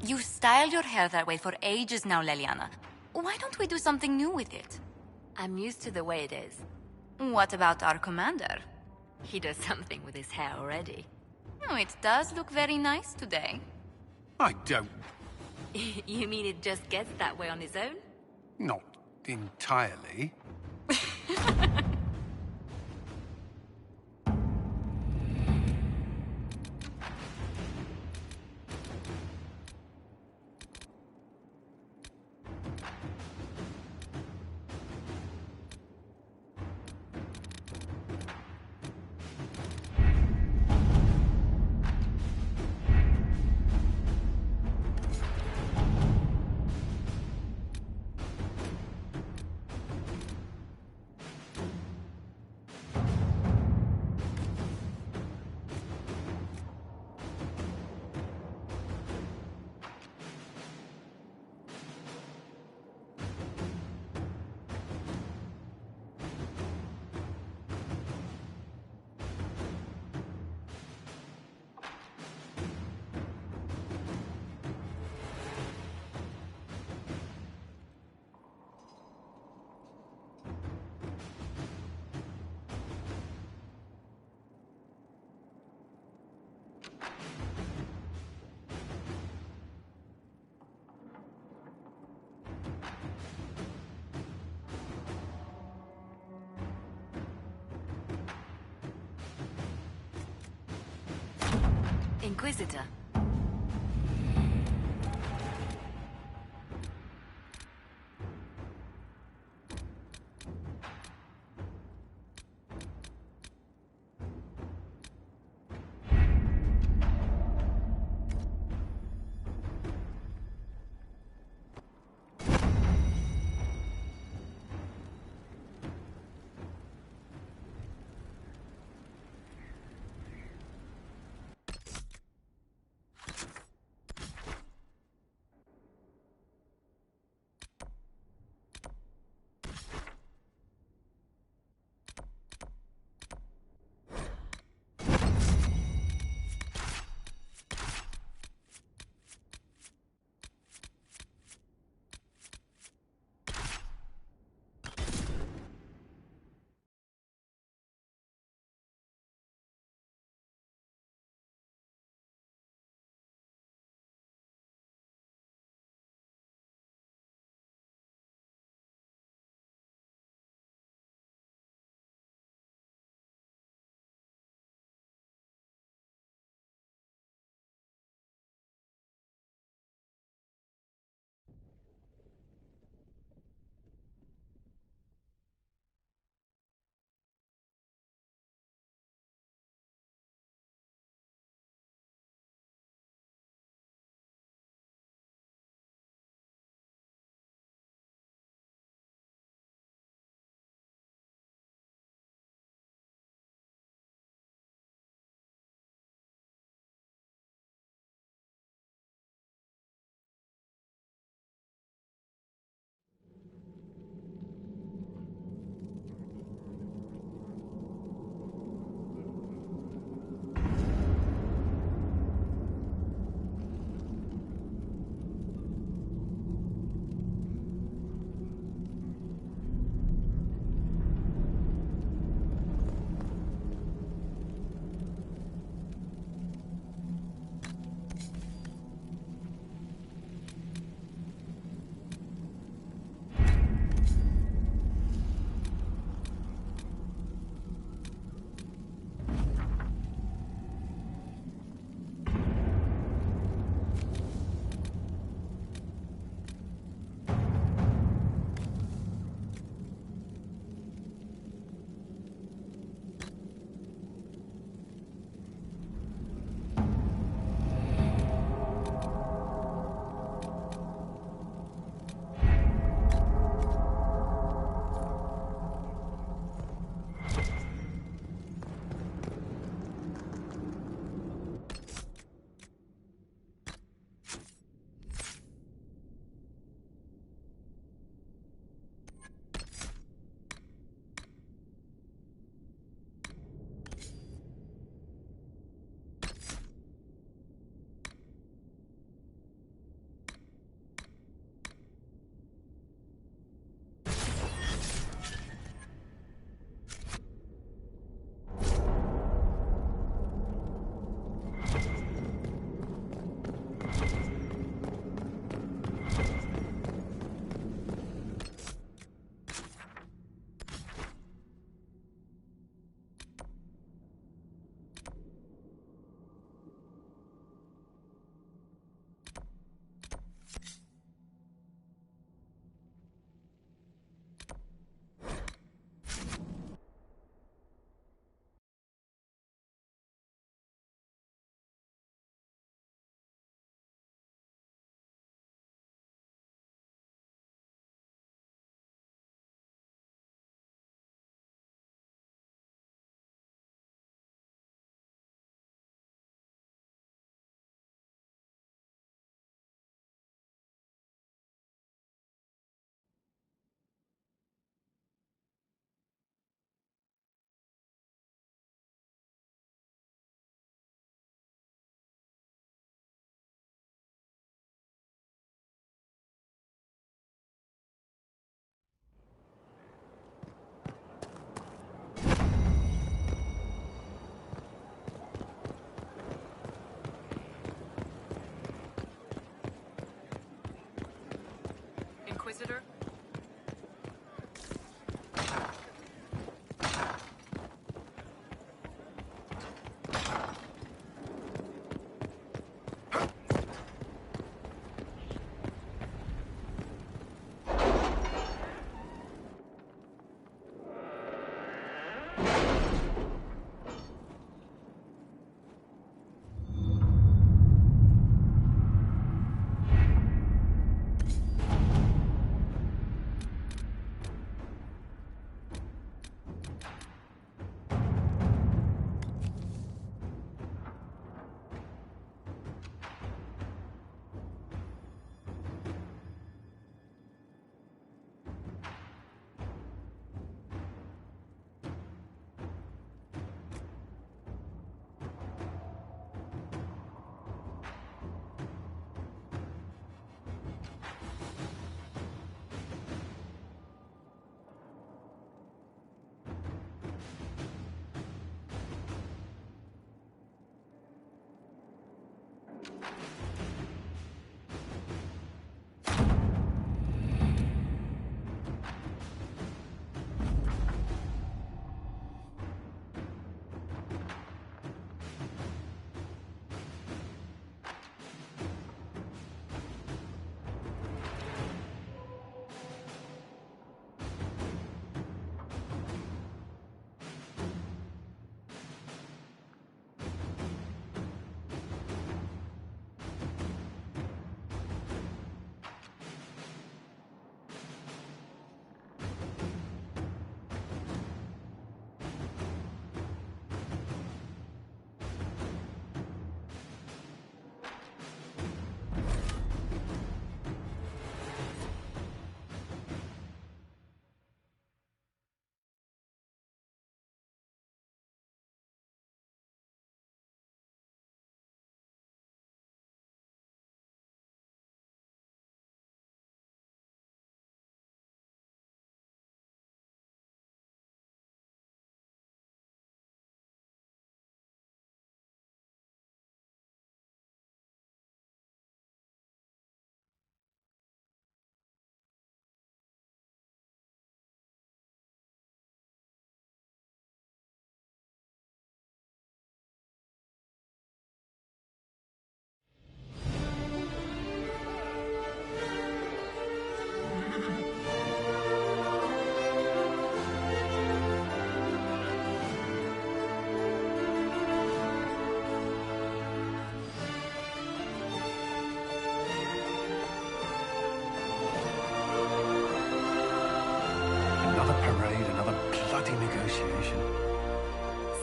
You styled your hair that way for ages now, Leliana. Why don't we do something new with it? I'm used to the way it is. What about our commander? He does something with his hair already. Oh, it does look very nice today. I don't... You mean it just gets that way on his own? Not entirely. Inquisitor.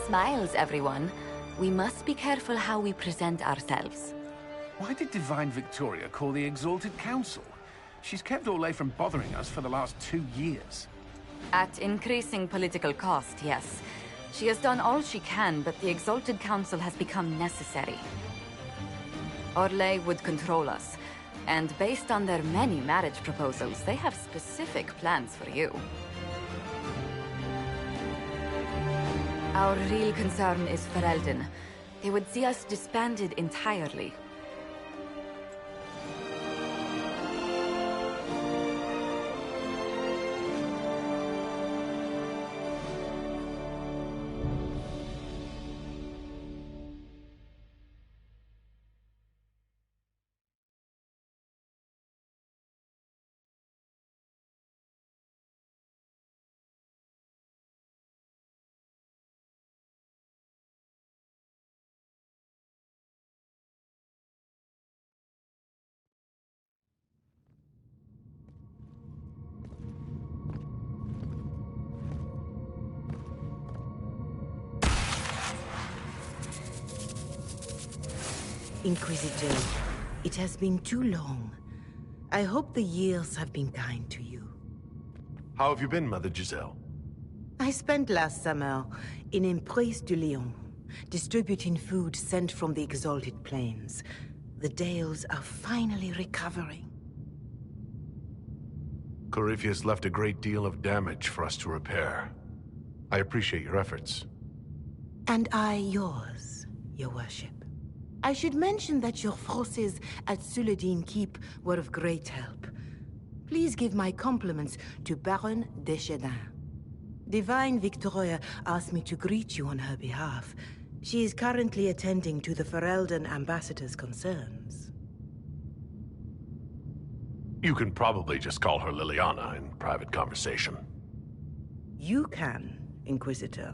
Smiles, everyone. We must be careful how we present ourselves. Why did Divine Victoria call the Exalted Council? She's kept Orlais from bothering us for the last 2 years. At increasing political cost, yes. She has done all she can, but the Exalted Council has become necessary. Orlais would control us, and based on their many marriage proposals, they have specific plans for you. Our real concern is Ferelden. They would see us disbanded entirely. Inquisitor, it has been too long. I hope the years have been kind to you. How have you been, Mother Giselle? I spent last summer in Emprise de Lyon, distributing food sent from the Exalted Plains. The Dales are finally recovering. Corypheus left a great deal of damage for us to repair. I appreciate your efforts. And I yours, Your Worship. I should mention that your forces at Suladin Keep were of great help. Please give my compliments to Baron Deschedin. Divine Victoria asked me to greet you on her behalf. She is currently attending to the Ferelden ambassador's concerns. You can probably just call her Liliana in private conversation. You can, Inquisitor.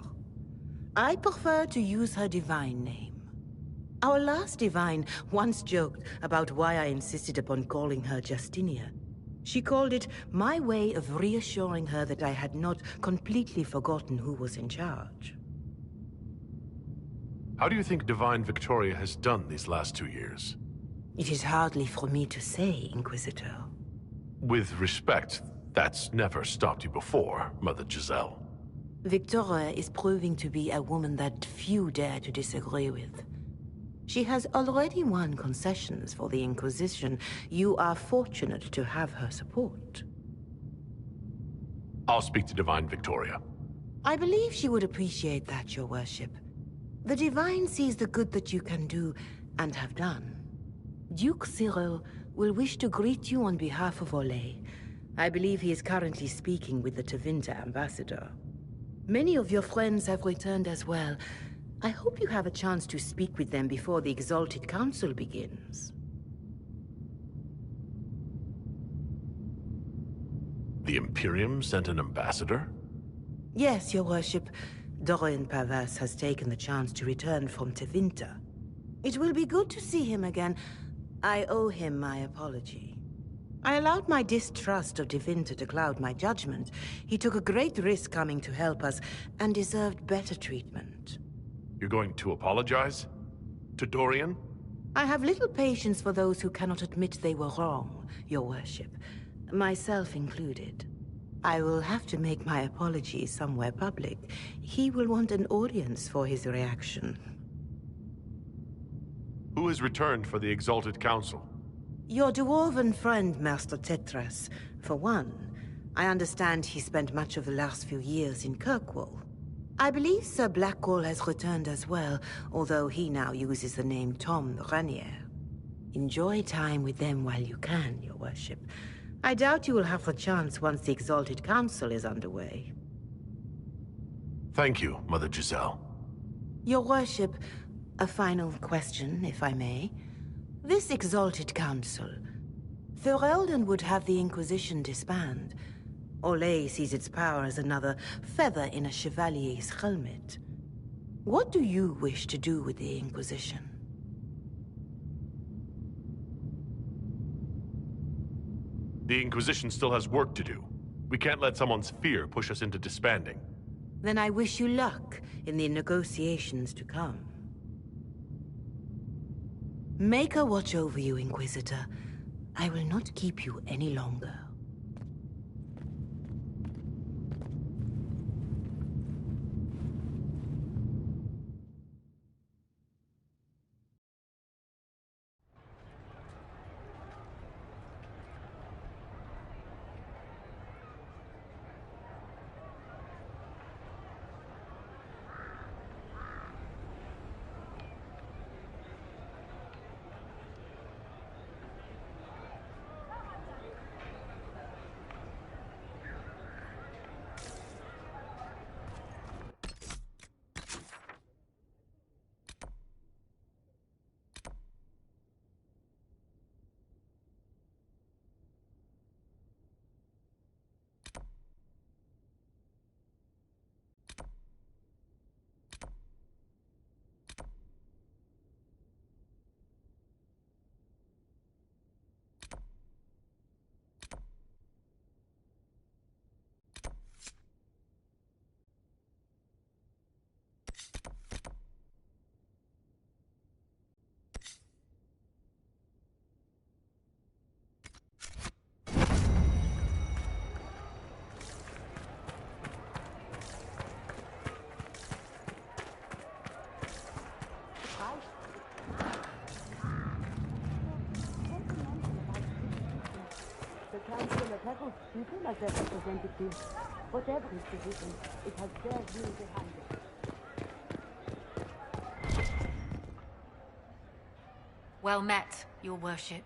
I prefer to use her divine name. Our last divine once joked about why I insisted upon calling her Justinia. She called it my way of reassuring her that I had not completely forgotten who was in charge. How do you think Divine Victoria has done these last 2 years? It is hardly for me to say, Inquisitor. With respect, that's never stopped you before, Mother Giselle. Victoria is proving to be a woman that few dare to disagree with. She has already won concessions for the Inquisition. You are fortunate to have her support. I'll speak to Divine Victoria. I believe she would appreciate that, Your Worship. The Divine sees the good that you can do, and have done. Duke Cyril will wish to greet you on behalf of Orlais. I believe he is currently speaking with the Tevinter ambassador. Many of your friends have returned as well. I hope you have a chance to speak with them before the Exalted Council begins. The Imperium sent an ambassador? Yes, Your Worship. Dorian Pavas has taken the chance to return from Tevinter. It will be good to see him again. I owe him my apology. I allowed my distrust of Tevinter to cloud my judgment. He took a great risk coming to help us, and deserved better treatment. You're going to apologize? To Dorian? I have little patience for those who cannot admit they were wrong, Your Worship. Myself included. I will have to make my apologies somewhere public. He will want an audience for his reaction. Who has returned for the Exalted Council? Your dwarven friend, Master Tetras. For one, I understand he spent much of the last few years in Kirkwall. I believe Sir Blackwall has returned as well, although he now uses the name Tom Ranier. Enjoy time with them while you can, Your Worship. I doubt you will have the chance once the Exalted Council is underway. Thank you, Mother Giselle. Your Worship, a final question, if I may. This Exalted Council, Ferelden would have the Inquisition disband. Orlais sees its power as another feather in a chevalier's helmet. What do you wish to do with the Inquisition? The Inquisition still has work to do. We can't let someone's fear push us into disbanding. Then I wish you luck in the negotiations to come. Maker watch over you, Inquisitor. I will not keep you any longer. The Council of Heaven's people as their representatives. Whatever his position, it has their will behind it. Well met, Your Worship.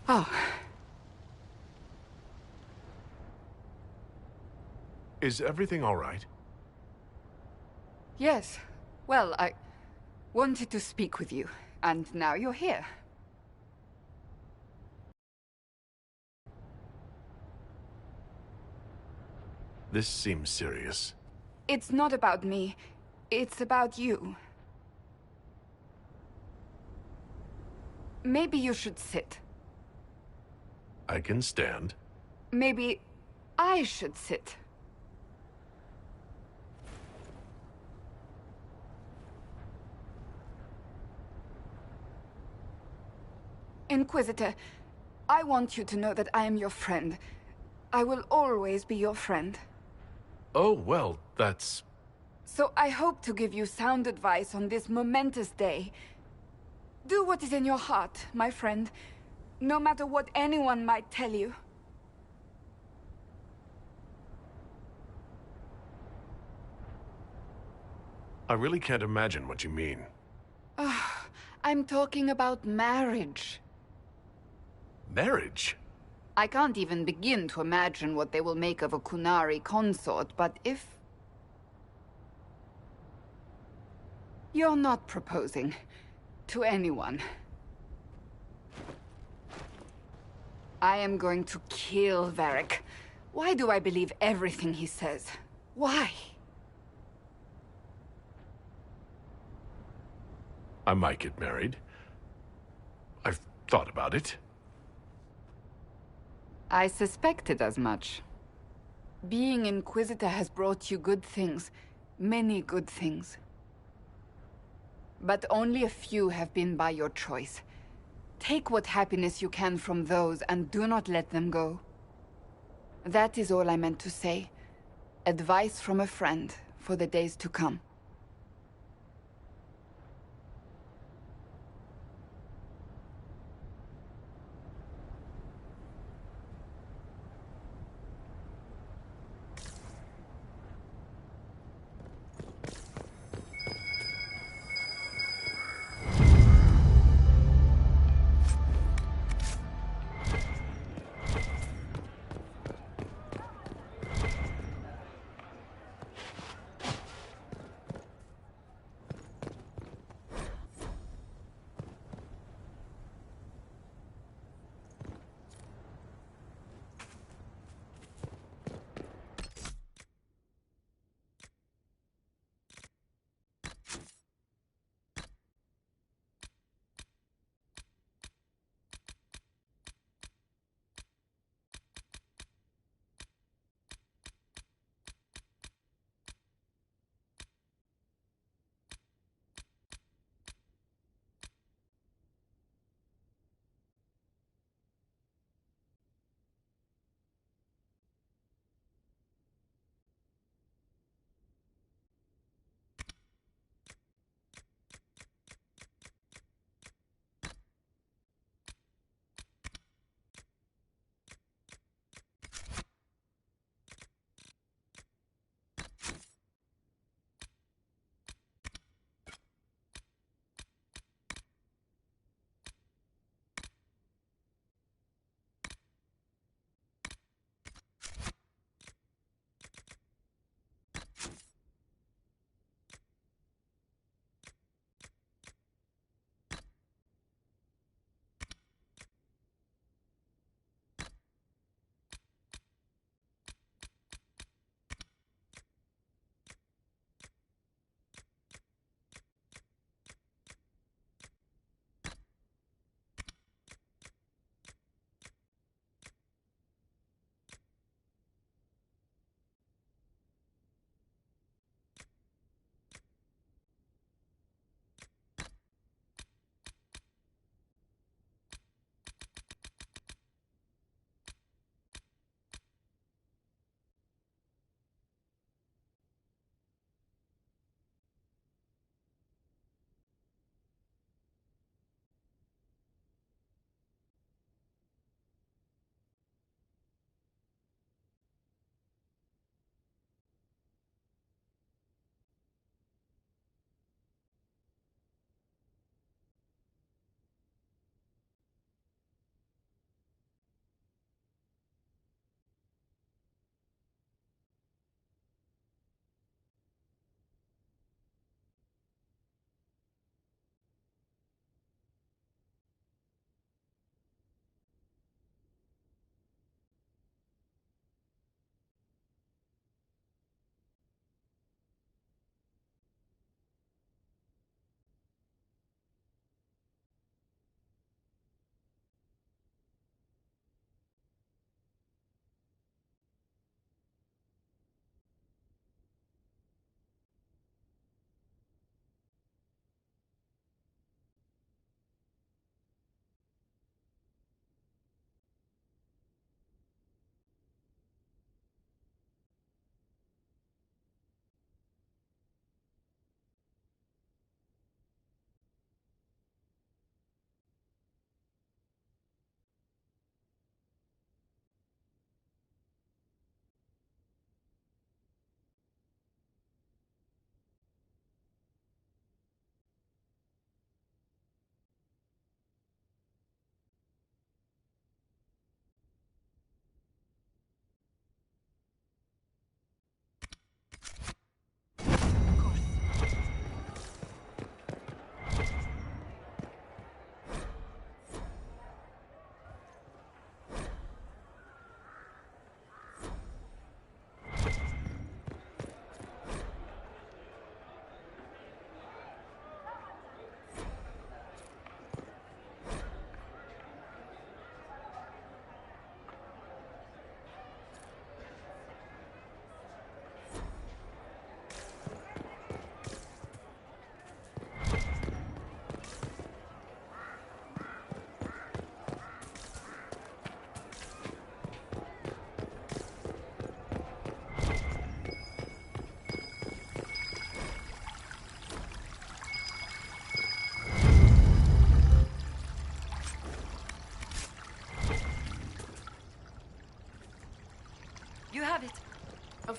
Oh, Is everything all right? Yes. Well, I wanted to speak with you, and now you're here. This seems serious. It's not about me. It's about you. Maybe you should sit. I can stand. Maybe I should sit. Inquisitor, I want you to know that I am your friend. I will always be your friend. Oh, well, that's... So I hope to give you sound advice on this momentous day. Do what is in your heart, my friend, no matter what anyone might tell you. I really can't imagine what you mean. I'm talking about marriage. Marriage? I can't even begin to imagine what they will make of a Kunari consort, but if... You're not proposing to anyone. I am going to kill Varric. Why do I believe everything he says? Why? I might get married. I've thought about it. I suspected as much. Being Inquisitor has brought you good things. Many good things. But only a few have been by your choice. Take what happiness you can from those and do not let them go. That is all I meant to say. Advice from a friend for the days to come.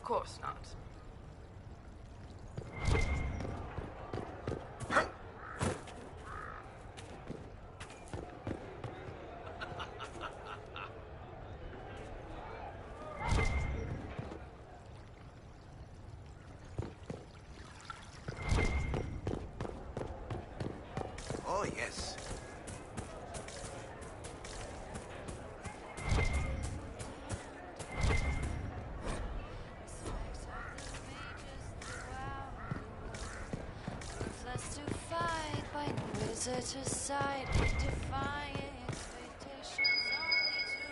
course not. Oh, yes. To side, defying expectations only to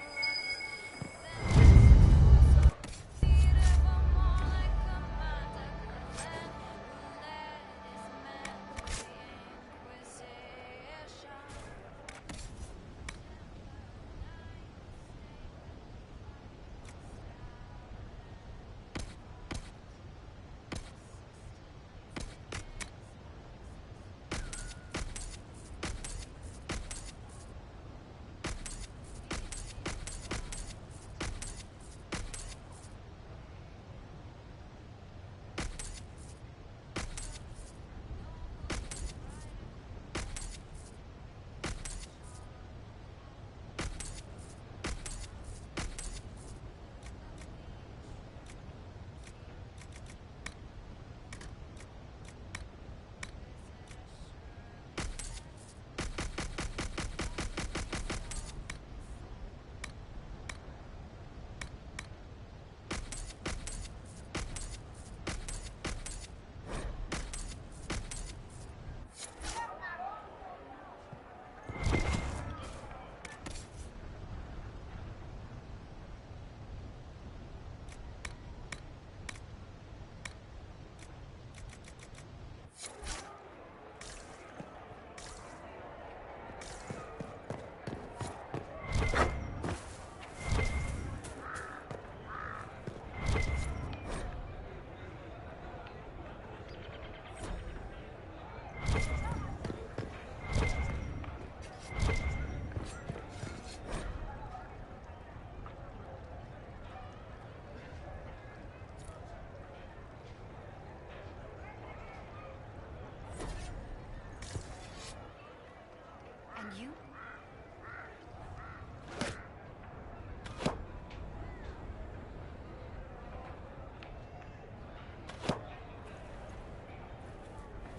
You?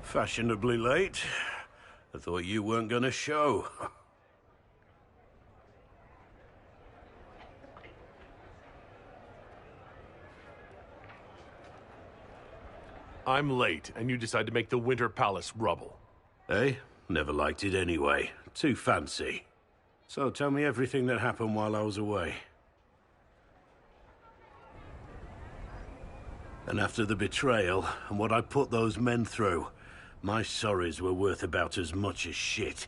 Fashionably late. I thought you weren't gonna show. I'm late, and you decide to make the Winter Palace rubble. Eh? Never liked it anyway. Too fancy. So tell me everything that happened while I was away. And after the betrayal, and what I put those men through, my sorries were worth about as much as shit.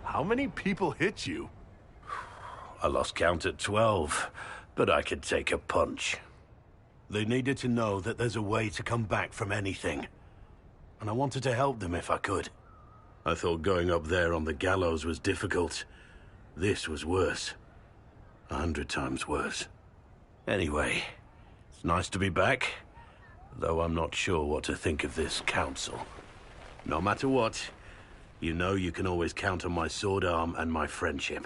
How many people hit you? I lost count at 12, but I could take a punch. They needed to know that there's a way to come back from anything. And I wanted to help them if I could. I thought going up there on the gallows was difficult. This was worse. 100 times worse. Anyway, it's nice to be back, though I'm not sure what to think of this council. No matter what, you know you can always count on my sword arm and my friendship.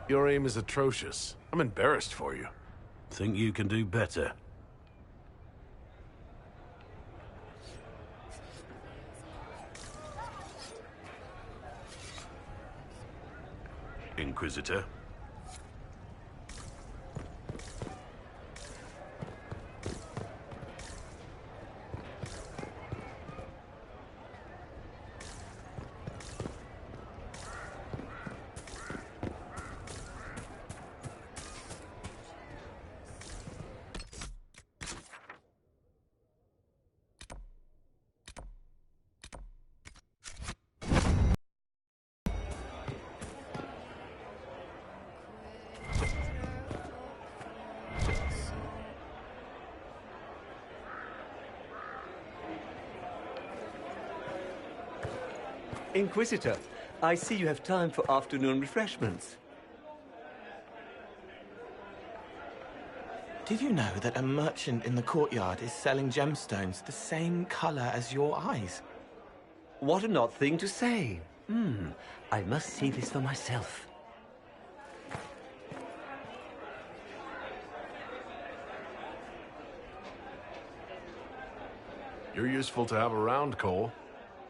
Your aim is atrocious. I'm embarrassed for you. Think you can do better? Inquisitor? Inquisitor, I see you have time for afternoon refreshments. Did you know that a merchant in the courtyard is selling gemstones the same color as your eyes? What an odd thing to say. I must see this for myself. You're useful to have around, Cole.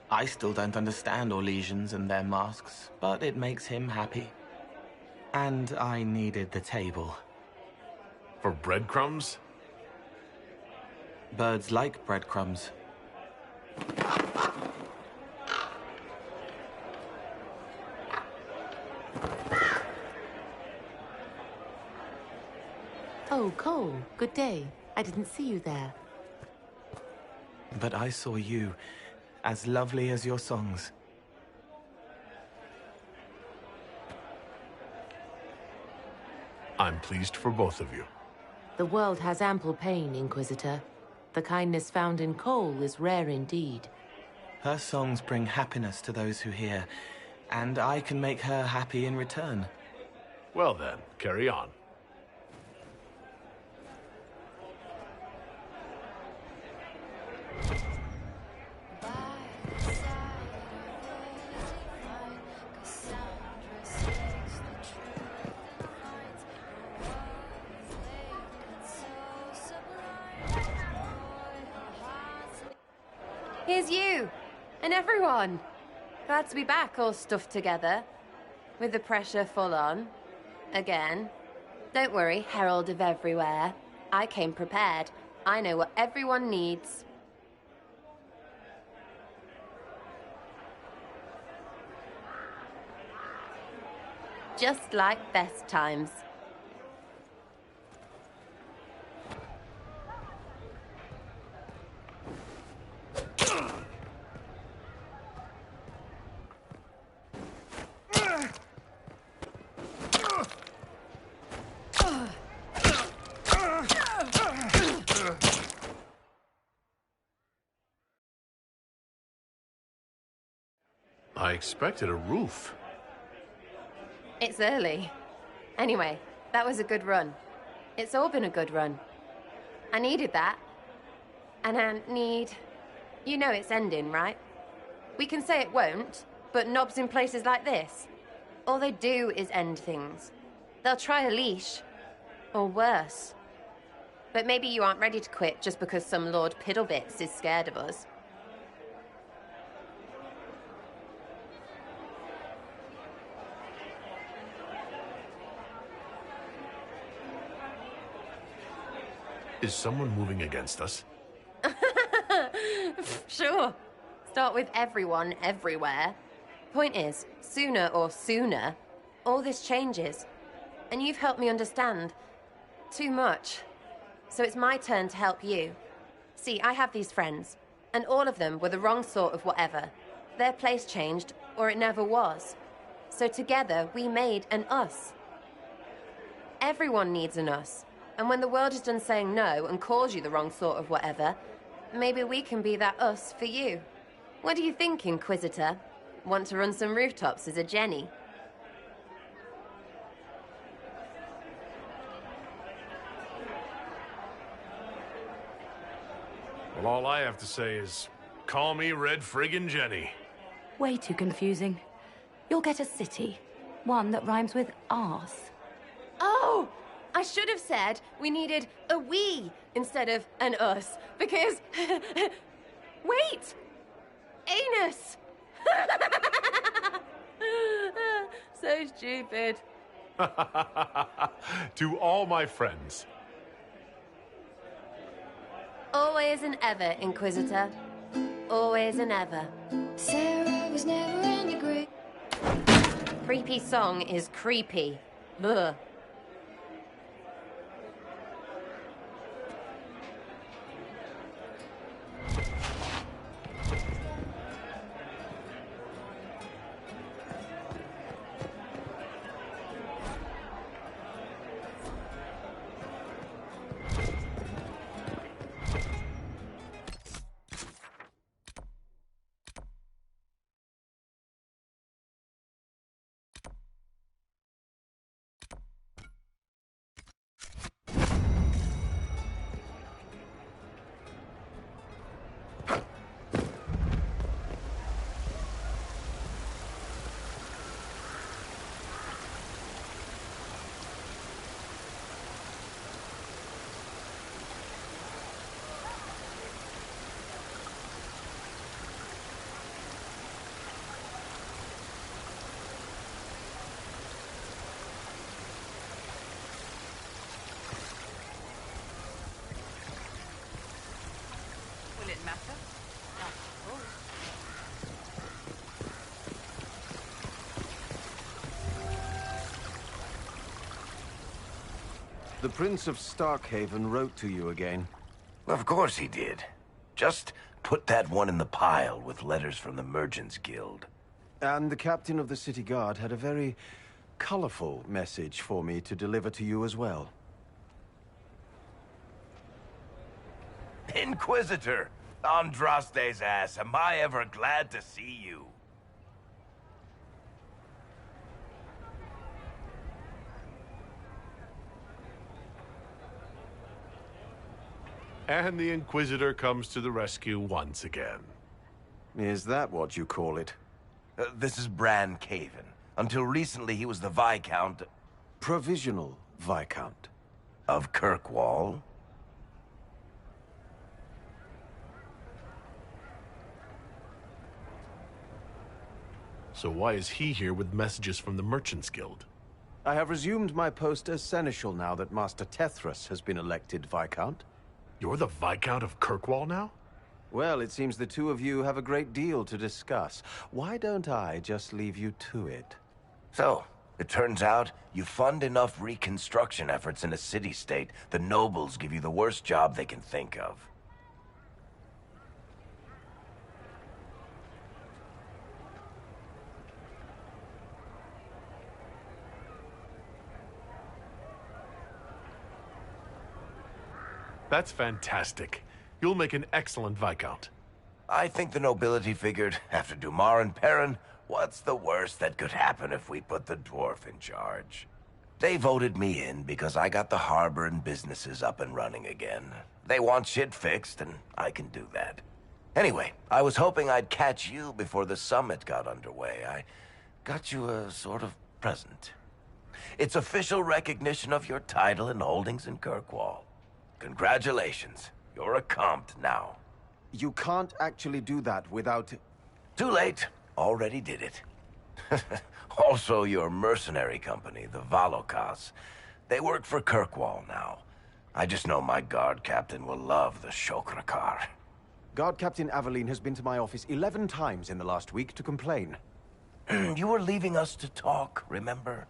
I still don't understand Orlesians and their masks, but it makes him happy. And I needed the table. For breadcrumbs? Birds like breadcrumbs. Oh, Cole, good day. I didn't see you there. But I saw you, as lovely as your songs. I'm pleased for both of you. The world has ample pain, Inquisitor. The kindness found in Cole is rare indeed. Her songs bring happiness to those who hear, and I can make her happy in return. Well then, carry on. Here's you, and everyone. Glad to be back, all stuffed together. With the pressure full on. Again. Don't worry, Herald of Everywhere. I came prepared. I know what everyone needs. Just like best times. I expected a roof. It's early. Anyway, that was a good run. It's all been a good run. I needed that. And I need... You know it's ending, right? We can say it won't, but knobs in places like this, all they do is end things. They'll try a leash. Or worse. But maybe you aren't ready to quit just because some Lord Piddlebits is scared of us. Is someone moving against us? Sure. Start with everyone, everywhere. Point is, sooner, all this changes. And you've helped me understand. Too much. So it's my turn to help you. See, I have these friends, and all of them were the wrong sort of whatever. Their place changed, or it never was. So together, we made an us. Everyone needs an us. And when the world is done saying no and calls you the wrong sort of whatever, maybe we can be that us for you. What do you think, Inquisitor? Want to run some rooftops as a Jenny? Well, all I have to say is, call me Red Friggin' Jenny. Way too confusing. You'll get a city. One that rhymes with arse. Oh! I should have said we needed a we instead of an us, because... Wait! Anus! So stupid. To all my friends. Always and ever, Inquisitor. Always and ever. Sarah was never in degree. Creepy song is creepy. Ugh. matter. Not full. The Prince of Starkhaven wrote to you again. Of course he did. Just put that one in the pile with letters from the Merchants Guild. And the captain of the city guard had a very colorful message for me to deliver to you as well. Inquisitor! Andraste's ass, am I ever glad to see you? And the Inquisitor comes to the rescue once again. Is that what you call it? This is Bran Caven. Until recently, he was the Viscount... Provisional Viscount. Of Kirkwall. So why is he here with messages from the Merchants Guild? I have resumed my post as Seneschal now that Master Tethras has been elected Viscount. You're the Viscount of Kirkwall now? Well, it seems the two of you have a great deal to discuss. Why don't I just leave you to it? So, it turns out you fund enough reconstruction efforts in a city-state, the nobles give you the worst job they can think of. That's fantastic. You'll make an excellent Viscount. I think the nobility figured, after Dumar and Perrin, what's the worst that could happen if we put the dwarf in charge? They voted me in because I got the harbor and businesses up and running again. They want shit fixed, and I can do that. Anyway, I was hoping I'd catch you before the summit got underway. I got you a sort of present. It's official recognition of your title and holdings in Kirkwall. Congratulations. You're a compt now. You can't actually do that without... Too late. Already did it. Also, your mercenary company, the Valokas. They work for Kirkwall now. I just know my guard captain will love the Shokrakar. Guard Captain Aveline has been to my office 11 times in the last week to complain. You were leaving us to talk, remember?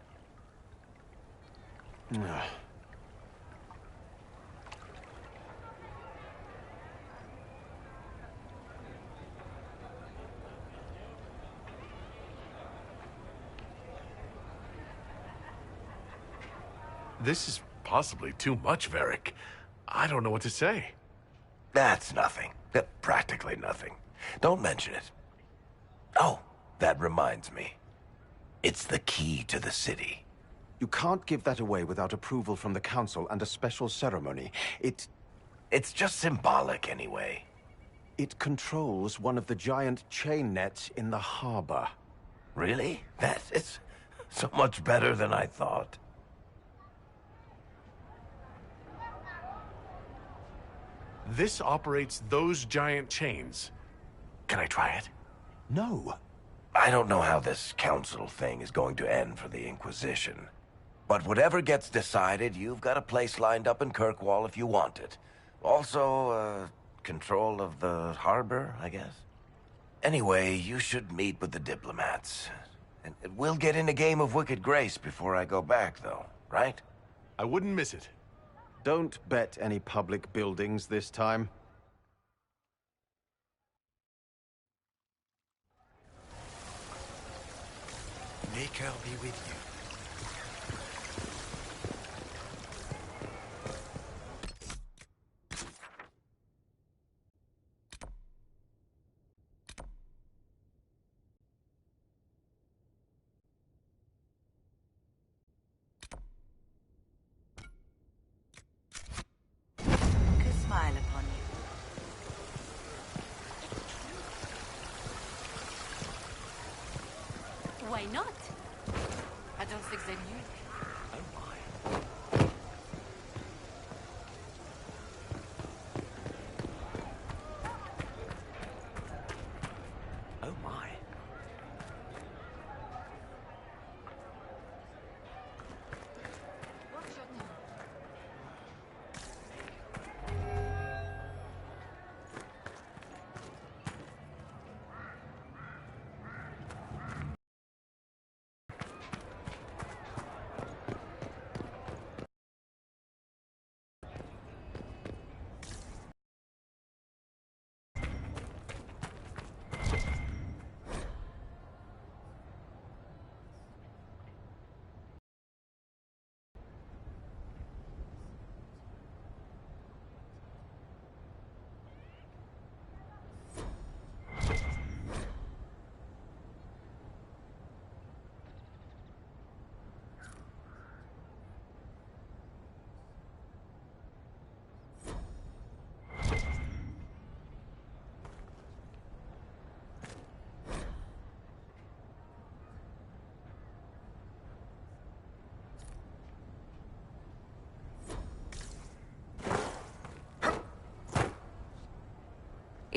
This is possibly too much, Varric. I don't know what to say. That's nothing. Practically nothing. Don't mention it. Oh, that reminds me. It's the key to the city. You can't give that away without approval from the council and a special ceremony. It's just symbolic anyway. It controls one of the giant chain nets in the harbor. Really? That is so much better than I thought. This operates those giant chains. Can I try it? No. I don't know how this council thing is going to end for the Inquisition. But whatever gets decided, you've got a place lined up in Kirkwall if you want it. Also, control of the harbor, I guess. Anyway, you should meet with the diplomats. And we'll get in a game of Wicked Grace before I go back, though, right? I wouldn't miss it. Don't bet any public buildings this time. May Cal be with you. Smile upon you. Why not? I don't think they knew. Oh my. Oh my.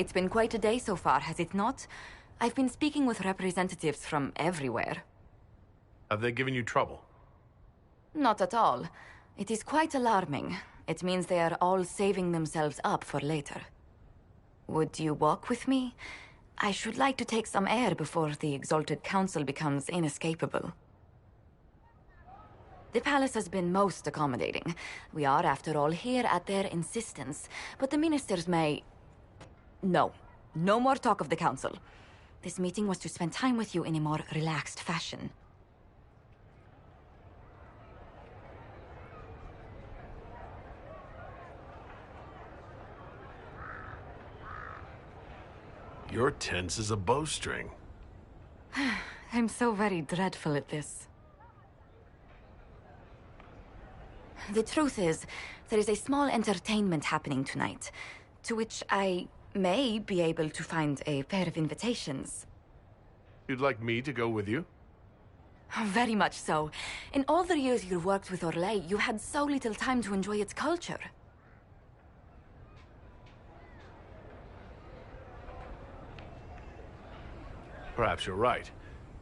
It's been quite a day so far, has it not? I've been speaking with representatives from everywhere. Have they given you trouble? Not at all. It is quite alarming. It means they are all saving themselves up for later. Would you walk with me? I should like to take some air before the Exalted Council becomes inescapable. The palace has been most accommodating. We are, after all, here at their insistence. But the ministers may... No. No more talk of the council. This meeting was to spend time with you in a more relaxed fashion. You're tense as a bowstring. I'm so very dreadful at this. The truth is, there is a small entertainment happening tonight, to which I may be able to find a pair of invitations. You'd like me to go with you? Very much so. In all the years you worked with Orlais, you had so little time to enjoy its culture. Perhaps you're right.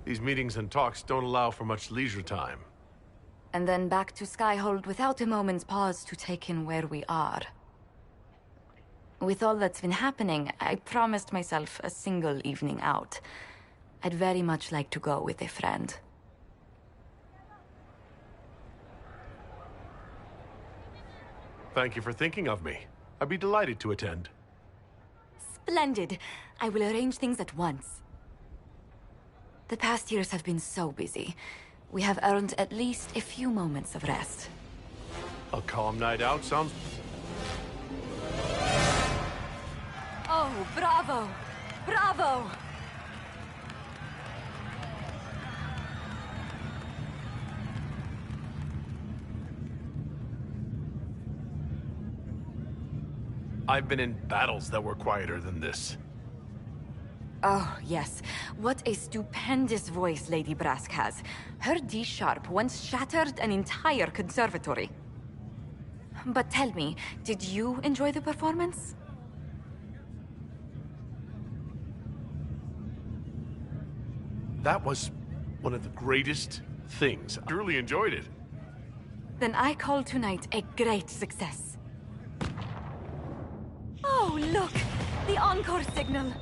These meetings and talks don't allow for much leisure time. And then back to Skyhold without a moment's pause to take in where we are. With all that's been happening, I promised myself a single evening out. I'd very much like to go with a friend. Thank you for thinking of me. I'd be delighted to attend. Splendid! I will arrange things at once. The past years have been so busy. We have earned at least a few moments of rest. A calm night out sounds... Oh, bravo! Bravo! I've been in battles that were quieter than this. Oh, yes. What a stupendous voice Lady Brask has. Her D-sharp once shattered an entire conservatory. But tell me, did you enjoy the performance? That was one of the greatest things. I truly enjoyed it. Then I call tonight a great success. Oh, look! The encore signal!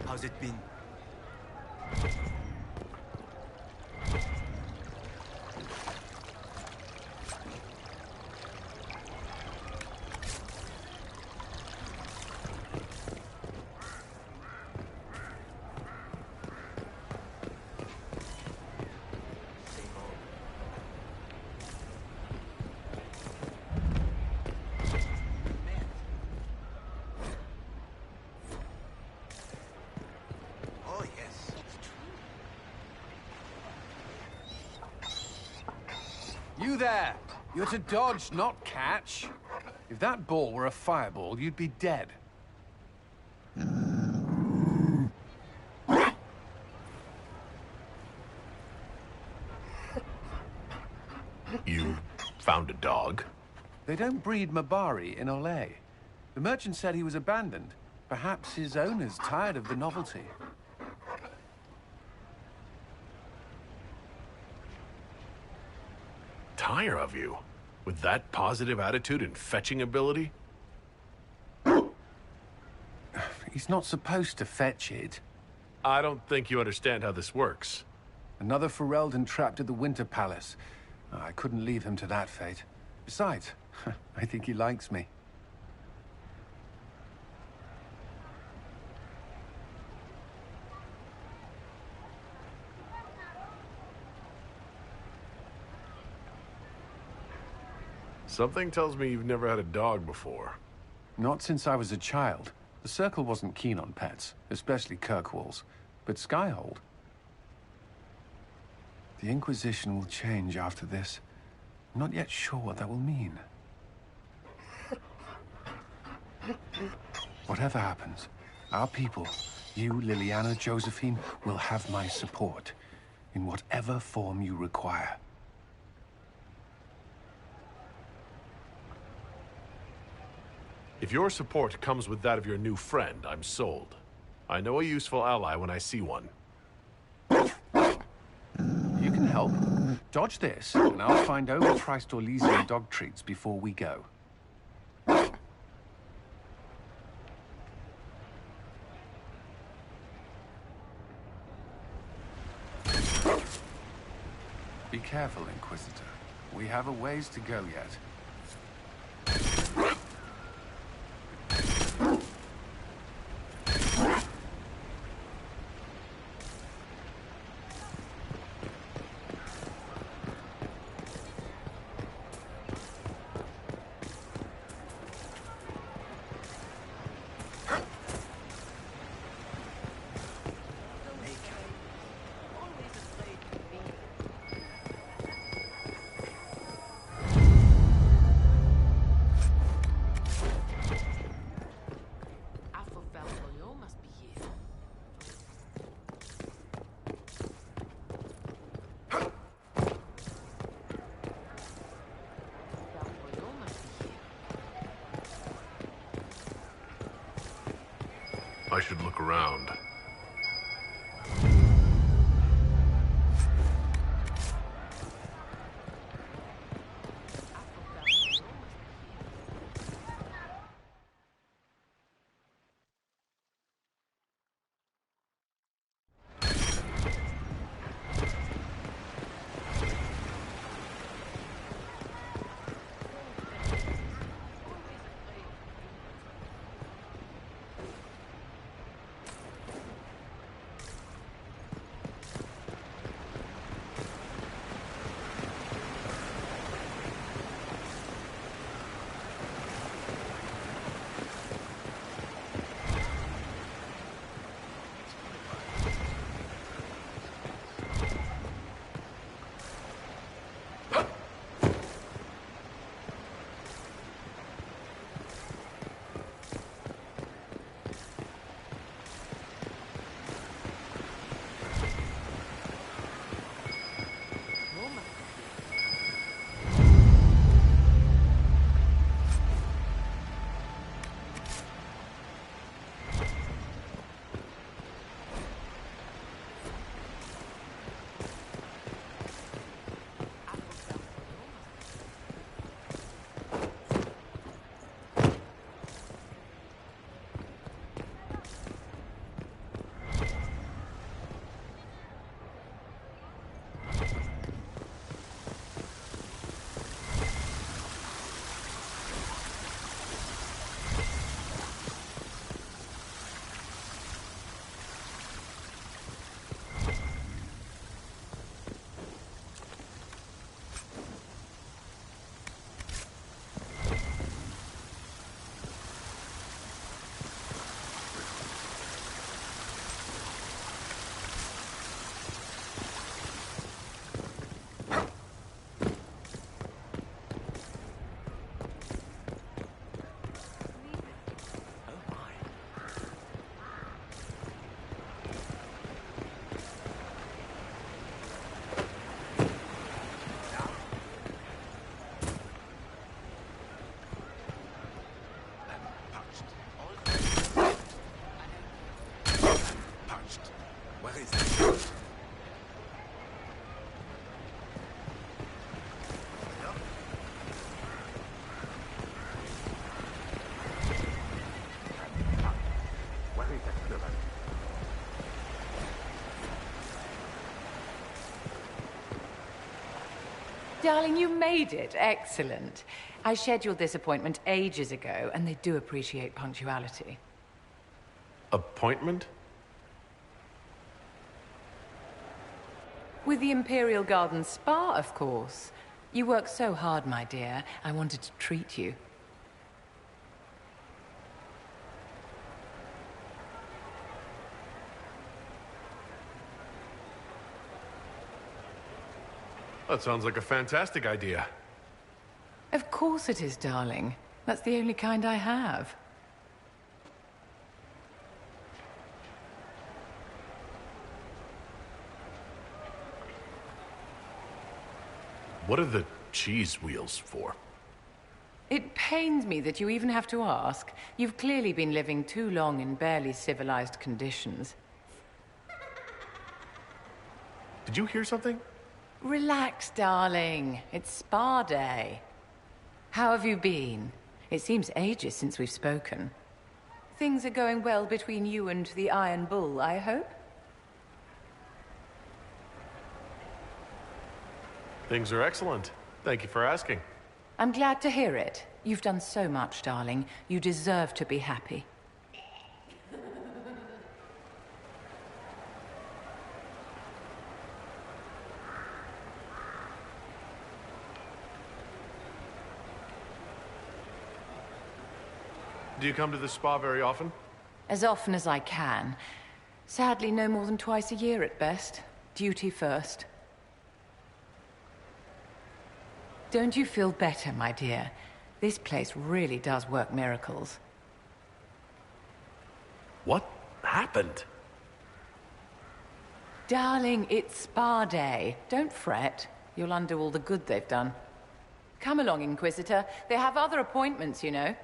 How's it been? Oh, yes. You there! You're to dodge, not catch. If that ball were a fireball, you'd be dead. You found a dog? They don't breed Mabari in Orlais. The merchant said he was abandoned. Perhaps his owner's tired of the novelty. Tire of you? With that positive attitude and fetching ability? He's not supposed to fetch it. I don't think you understand how this works. Another Ferelden trapped at the Winter Palace. I couldn't leave him to that fate. Besides, I think he likes me. Something tells me you've never had a dog before. Not since I was a child. The Circle wasn't keen on pets, especially Kirkwalls. But Skyhold... The Inquisition will change after this. I'm not yet sure what that will mean. Whatever happens, our people, you, Liliana, Josephine, will have my support in whatever form you require. If your support comes with that of your new friend, I'm sold. I know a useful ally when I see one. You can help. Dodge this, and I'll find overpriced Orlesian dog treats before we go. Be careful, Inquisitor. We have a ways to go yet. I should look around. Darling, you made it. Excellent. I scheduled this appointment ages ago, and they do appreciate punctuality. Appointment? With the Imperial Garden Spa, of course. You work so hard, my dear. I wanted to treat you. That sounds like a fantastic idea. Of course it is, darling. That's the only kind I have. What are the cheese wheels for? It pains me that you even have to ask. You've clearly been living too long in barely civilized conditions. Did you hear something? Relax, darling. It's spa day. How have you been? It seems ages since we've spoken. Things are going well between you and the Iron Bull, I hope? Things are excellent. Thank you for asking. I'm glad to hear it. You've done so much, darling. You deserve to be happy. Do you come to the spa very often? As often as I can. Sadly, no more than twice a year at best. Duty first. Don't you feel better, my dear? This place really does work miracles. What happened? Darling, it's spa day. Don't fret. You'll undo all the good they've done. Come along, Inquisitor. They have other appointments, you know.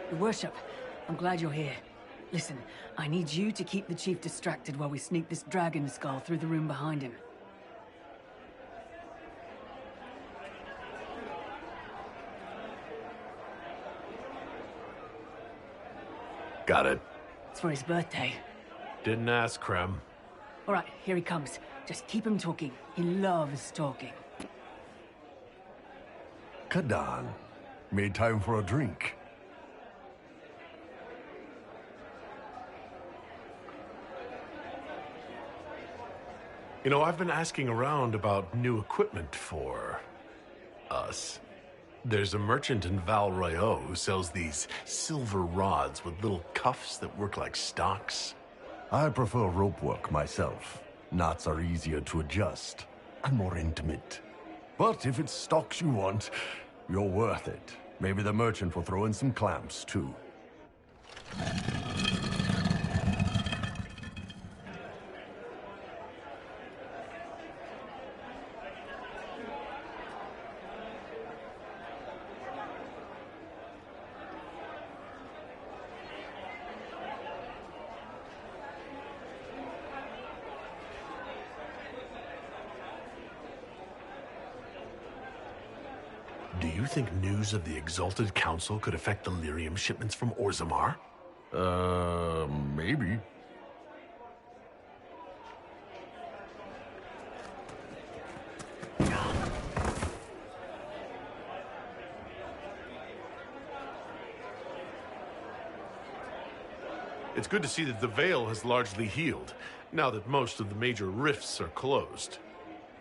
Your Worship, I'm glad you're here. Listen, I need you to keep the Chief distracted while we sneak this dragon skull through the room behind him. Got it. It's for his birthday. Didn't ask, Krem. All right, here he comes. Just keep him talking. He loves talking. Kadan, made time for a drink. You know, I've been asking around about new equipment for us. There's a merchant in Val Royeaux who sells these silver rods with little cuffs that work like stocks. I prefer rope work myself. Knots are easier to adjust and more intimate. But if it's stocks you want, you're worth it. Maybe the merchant will throw in some clamps, too. Do you think news of the Exalted Council could affect the lyrium shipments from Orzammar? Maybe. It's good to see that the Veil has largely healed, now that most of the major rifts are closed.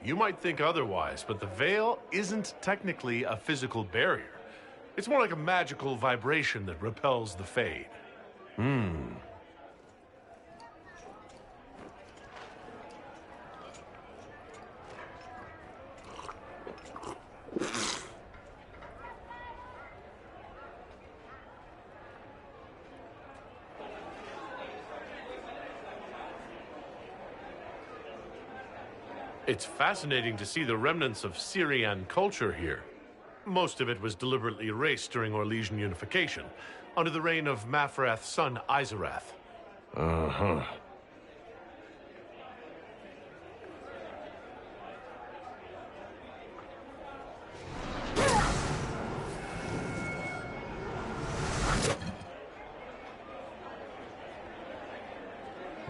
You might think otherwise, but the Veil isn't technically a physical barrier. It's more like a magical vibration that repels the Fade. It's fascinating to see the remnants of Syrian culture here. Most of it was deliberately erased during Orlesian unification, under the reign of Mafrath's son, Izarath. Uh-huh.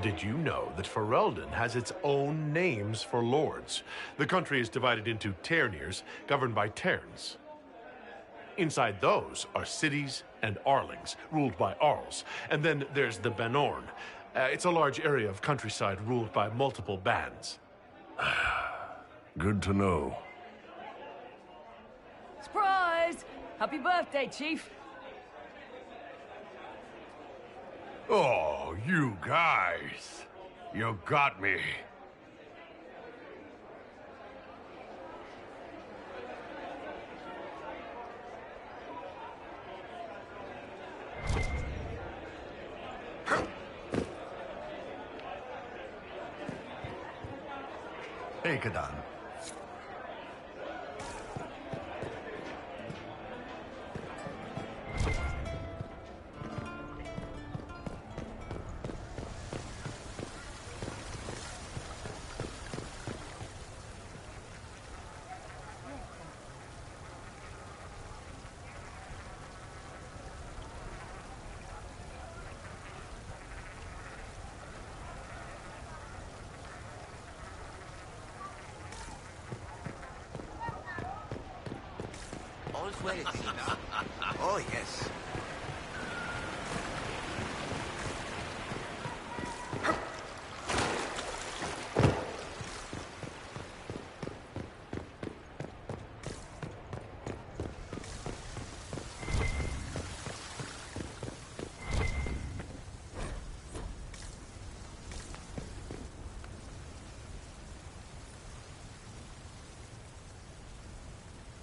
Did you know that Ferelden has its own names for lords? The country is divided into Ternirs, governed by Terns. Inside those are cities and Arlings, ruled by Arls. And then there's the Banorn. It's a large area of countryside ruled by multiple bands. Good to know. Surprise! Happy birthday, Chief! Oh, you guys. You got me. Hey, Kadan. All's well, Tina. Oh, yes.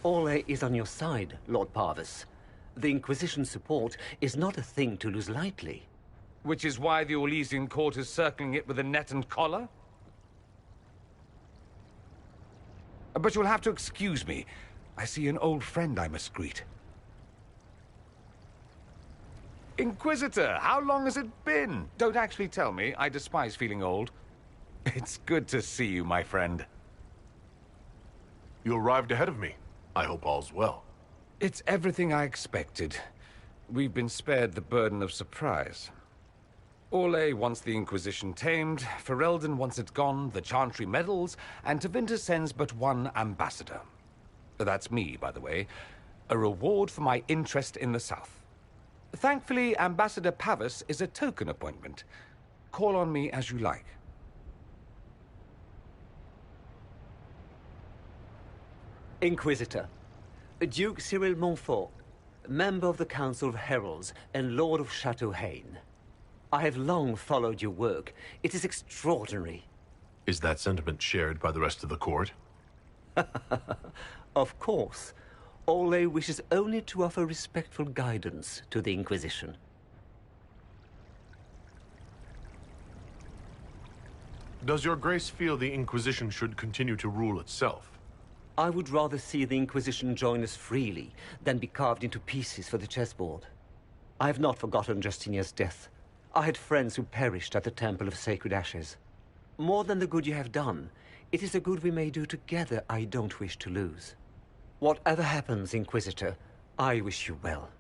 Orlais is on your side, Lord Parvis. The Inquisition's support is not a thing to lose lightly. Which is why the Orlesian court is circling it with a net and collar? But you'll have to excuse me. I see an old friend I must greet. Inquisitor, how long has it been? Don't actually tell me. I despise feeling old. It's good to see you, my friend. You arrived ahead of me. I hope all's well. It's everything I expected. We've been spared the burden of surprise. Orlais wants the Inquisition tamed, Ferelden wants it gone, the Chantry meddles, and Tevinter sends but one ambassador. That's me, by the way. A reward for my interest in the South. Thankfully, Ambassador Pavis is a token appointment. Call on me as you like. Inquisitor, Duke Cyril Montfort, member of the Council of Heralds and Lord of Chateau Haine. I have long followed your work. It is extraordinary. Is that sentiment shared by the rest of the court? Of course. Orlais wishes only to offer respectful guidance to the Inquisition. Does your grace feel the Inquisition should continue to rule itself? I would rather see the Inquisition join us freely than be carved into pieces for the chessboard. I have not forgotten Justinia's death. I had friends who perished at the Temple of Sacred Ashes. More than the good you have done, it is the good we may do together I don't wish to lose. Whatever happens, Inquisitor, I wish you well.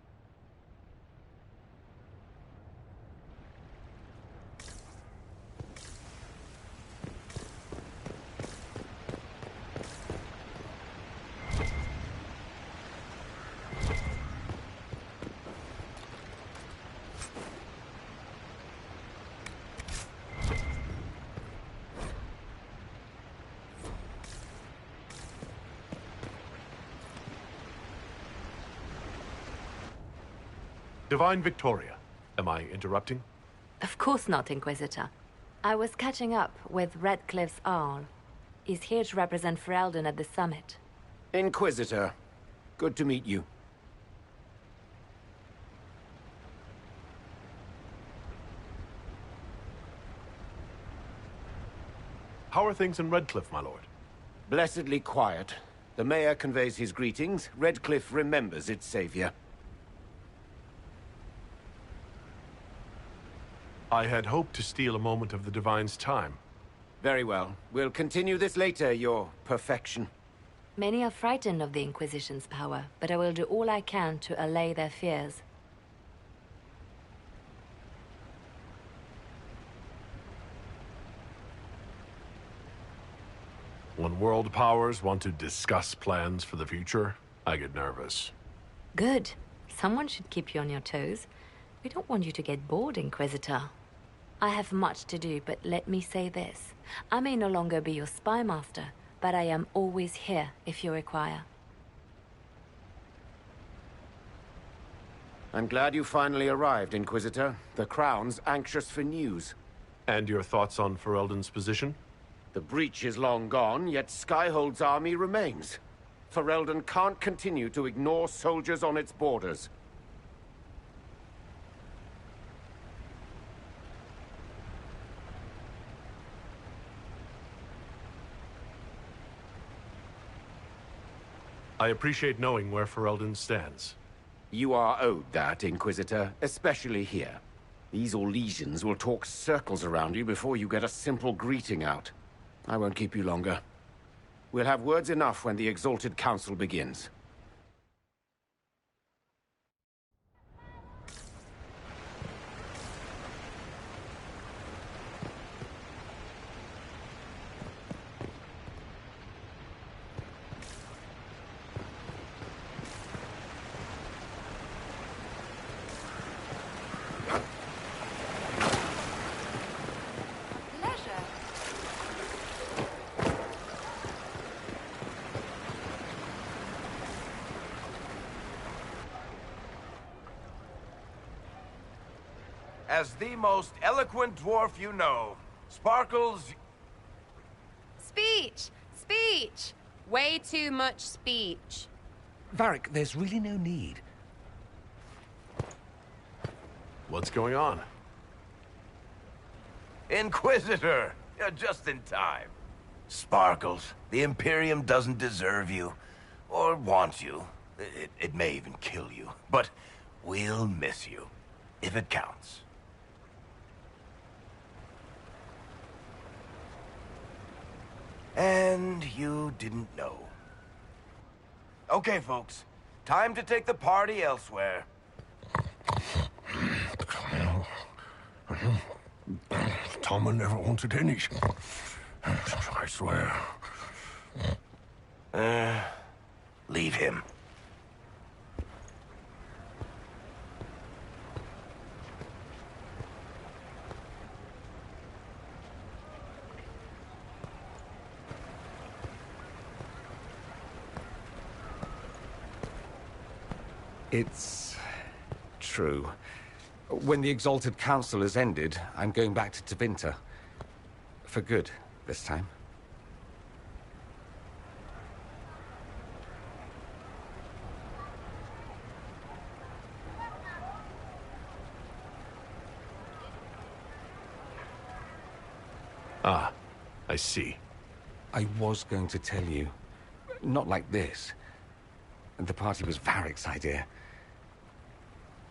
Divine Victoria, am I interrupting? Of course not, Inquisitor. I was catching up with Redcliffe's Arl. He's here to represent Ferelden at the summit. Inquisitor, good to meet you. How are things in Redcliffe, my lord? Blessedly quiet. The mayor conveys his greetings. Redcliffe remembers its savior. I had hoped to steal a moment of the Divine's time. Very well. We'll continue this later, your perfection. Many are frightened of the Inquisition's power, but I will do all I can to allay their fears. When world powers want to discuss plans for the future, I get nervous. Good. Someone should keep you on your toes. We don't want you to get bored, Inquisitor. I have much to do, but let me say this. I may no longer be your spy master, but I am always here if you require. I'm glad you finally arrived, Inquisitor. The Crown's anxious for news. And your thoughts on Ferelden's position? The breach is long gone, yet Skyhold's army remains. Ferelden can't continue to ignore soldiers on its borders. I appreciate knowing where Ferelden stands. You are owed that, Inquisitor, especially here. These Orlesians will talk circles around you before you get a simple greeting out. I won't keep you longer. We'll have words enough when the Exalted Council begins. As the most eloquent dwarf you know, Sparkles... Speech! Speech! Way too much speech. Varric, there's really no need. What's going on? Inquisitor! You're just in time. Sparkles, the Imperium doesn't deserve you. Or want you. It may even kill you. But we'll miss you. If it counts. And you didn't know. Okay, folks. Time to take the party elsewhere. Tom never wanted any. I swear. Leave him. It's true. When the Exalted Council has ended, I'm going back to Tevinter. For good, this time. Ah, I see. I was going to tell you. Not like this. The party was Varric's idea.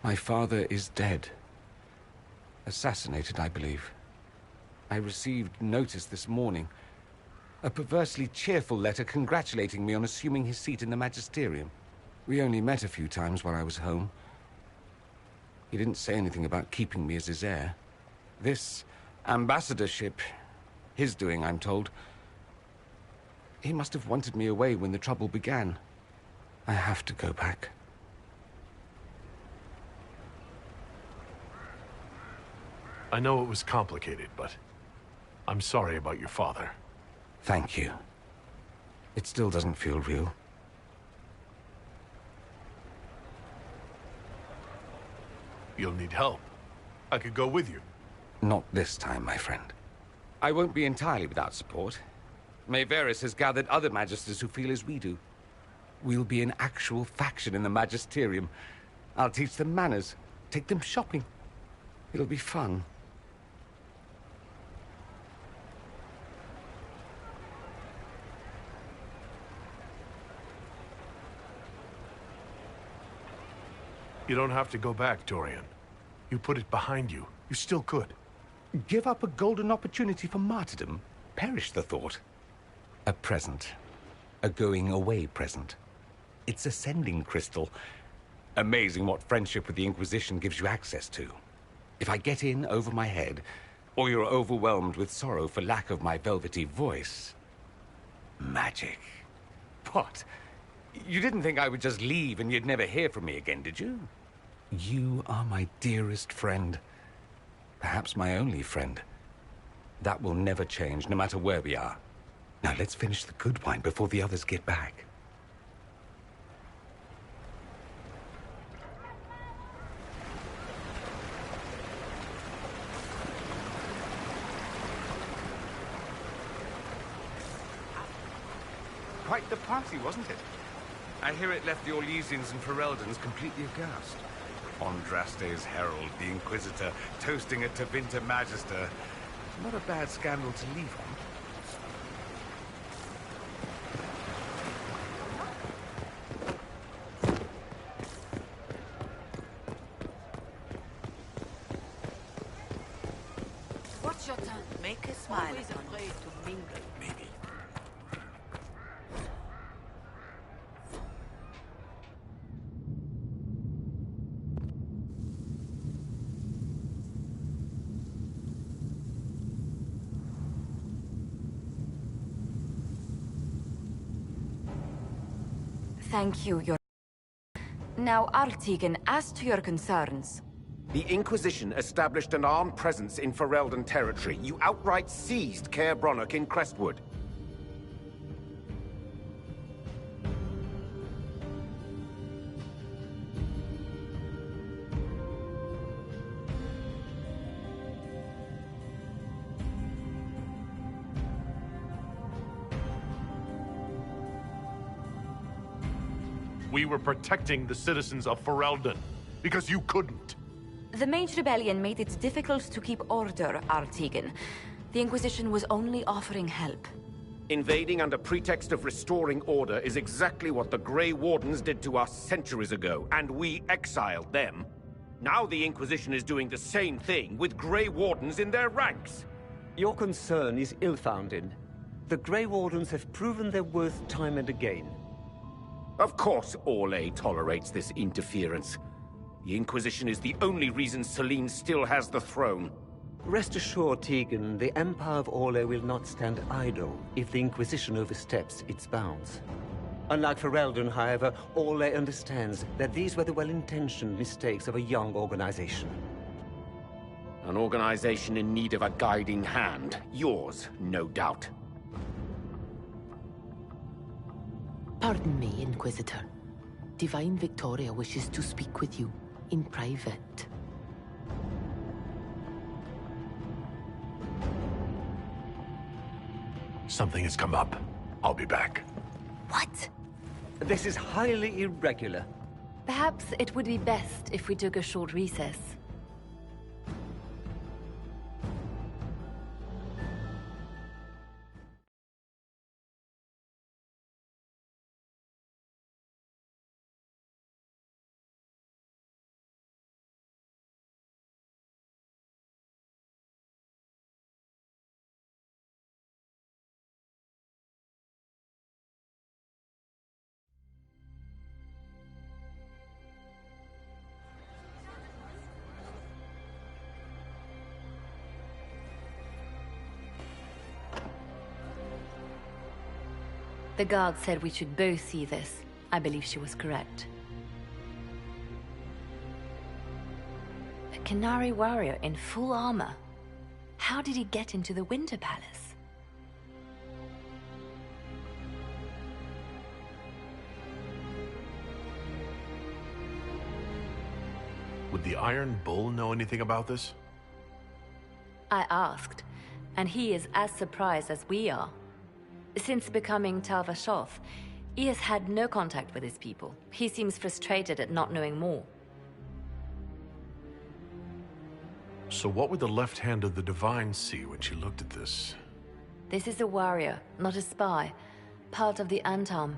My father is dead. Assassinated, I believe. I received notice this morning. A perversely cheerful letter congratulating me on assuming his seat in the Magisterium. We only met a few times while I was home. He didn't say anything about keeping me as his heir. This ambassadorship, his doing, I'm told. He must have wanted me away when the trouble began. I have to go back. I know it was complicated, but I'm sorry about your father. Thank you. It still doesn't feel real. You'll need help. I could go with you. Not this time, my friend. I won't be entirely without support. Mayveris has gathered other magisters who feel as we do. We'll be an actual faction in the Magisterium. I'll teach them manners, take them shopping. It'll be fun. You don't have to go back, Dorian. You put it behind you. You still could. Give up a golden opportunity for martyrdom? Perish the thought. A present. A going-away present. It's a sending crystal. Amazing what friendship with the Inquisition gives you access to. If I get in over my head, or you're overwhelmed with sorrow for lack of my velvety voice... magic. What? You didn't think I would just leave and you'd never hear from me again, did you? You are my dearest friend. Perhaps my only friend. That will never change, no matter where we are. Now let's finish the good wine before the others get back. Quite the party, wasn't it? I hear it left the Orlesians and Fereldans completely aghast. Andraste's herald, the Inquisitor, toasting a Tevinter Magister. Not a bad scandal to leave on. What's your turn? Make a smile. Always afraid to mingle. Maybe. Thank you, Your... Now, Artigan, as to your concerns. The Inquisition established an armed presence in Ferelden territory. You outright seized Caer Bronach in Crestwood. We were protecting the citizens of Ferelden, because you couldn't. The Mage Rebellion made it difficult to keep order, Artigan. The Inquisition was only offering help. Invading under pretext of restoring order is exactly what the Grey Wardens did to us centuries ago, and we exiled them. Now the Inquisition is doing the same thing with Grey Wardens in their ranks. Your concern is ill-founded. The Grey Wardens have proven their worth time and again. Of course Orlais tolerates this interference. The Inquisition is the only reason Selene still has the throne. Rest assured, Tegan, the Empire of Orlais will not stand idle if the Inquisition oversteps its bounds. Unlike Ferelden, however, Orlais understands that these were the well-intentioned mistakes of a young organization. An organization in need of a guiding hand. Yours, no doubt. Pardon me, Inquisitor. Divine Victoria wishes to speak with you in private. Something has come up. I'll be back. What? This is highly irregular. Perhaps it would be best if we took a short recess. The guard said we should both see this. I believe she was correct. A Canary warrior in full armor. How did he get into the Winter Palace? Would the Iron Bull know anything about this? I asked, and he is as surprised as we are. Since becoming Tal Vashoth, he has had no contact with his people. He seems frustrated at not knowing more. So what would the left hand of the Divine see when she looked at this? This is a warrior, not a spy. Part of the Antam,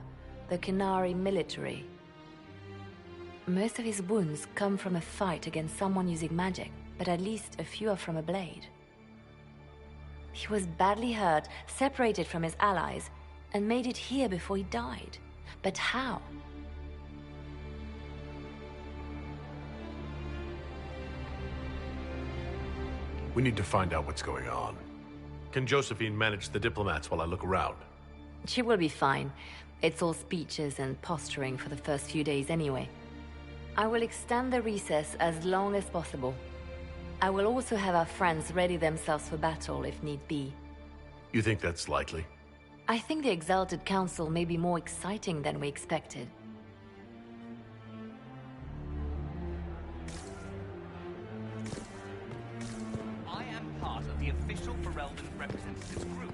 the Canary military. Most of his wounds come from a fight against someone using magic, but at least a few are from a blade. He was badly hurt, separated from his allies, and made it here before he died. But how? We need to find out what's going on. Can Josephine manage the diplomats while I look around? She will be fine. It's all speeches and posturing for the first few days anyway. I will extend the recess as long as possible. I will also have our friends ready themselves for battle if need be. You think that's likely? I think the Exalted Council may be more exciting than we expected. I am part of the official Ferelden representatives group.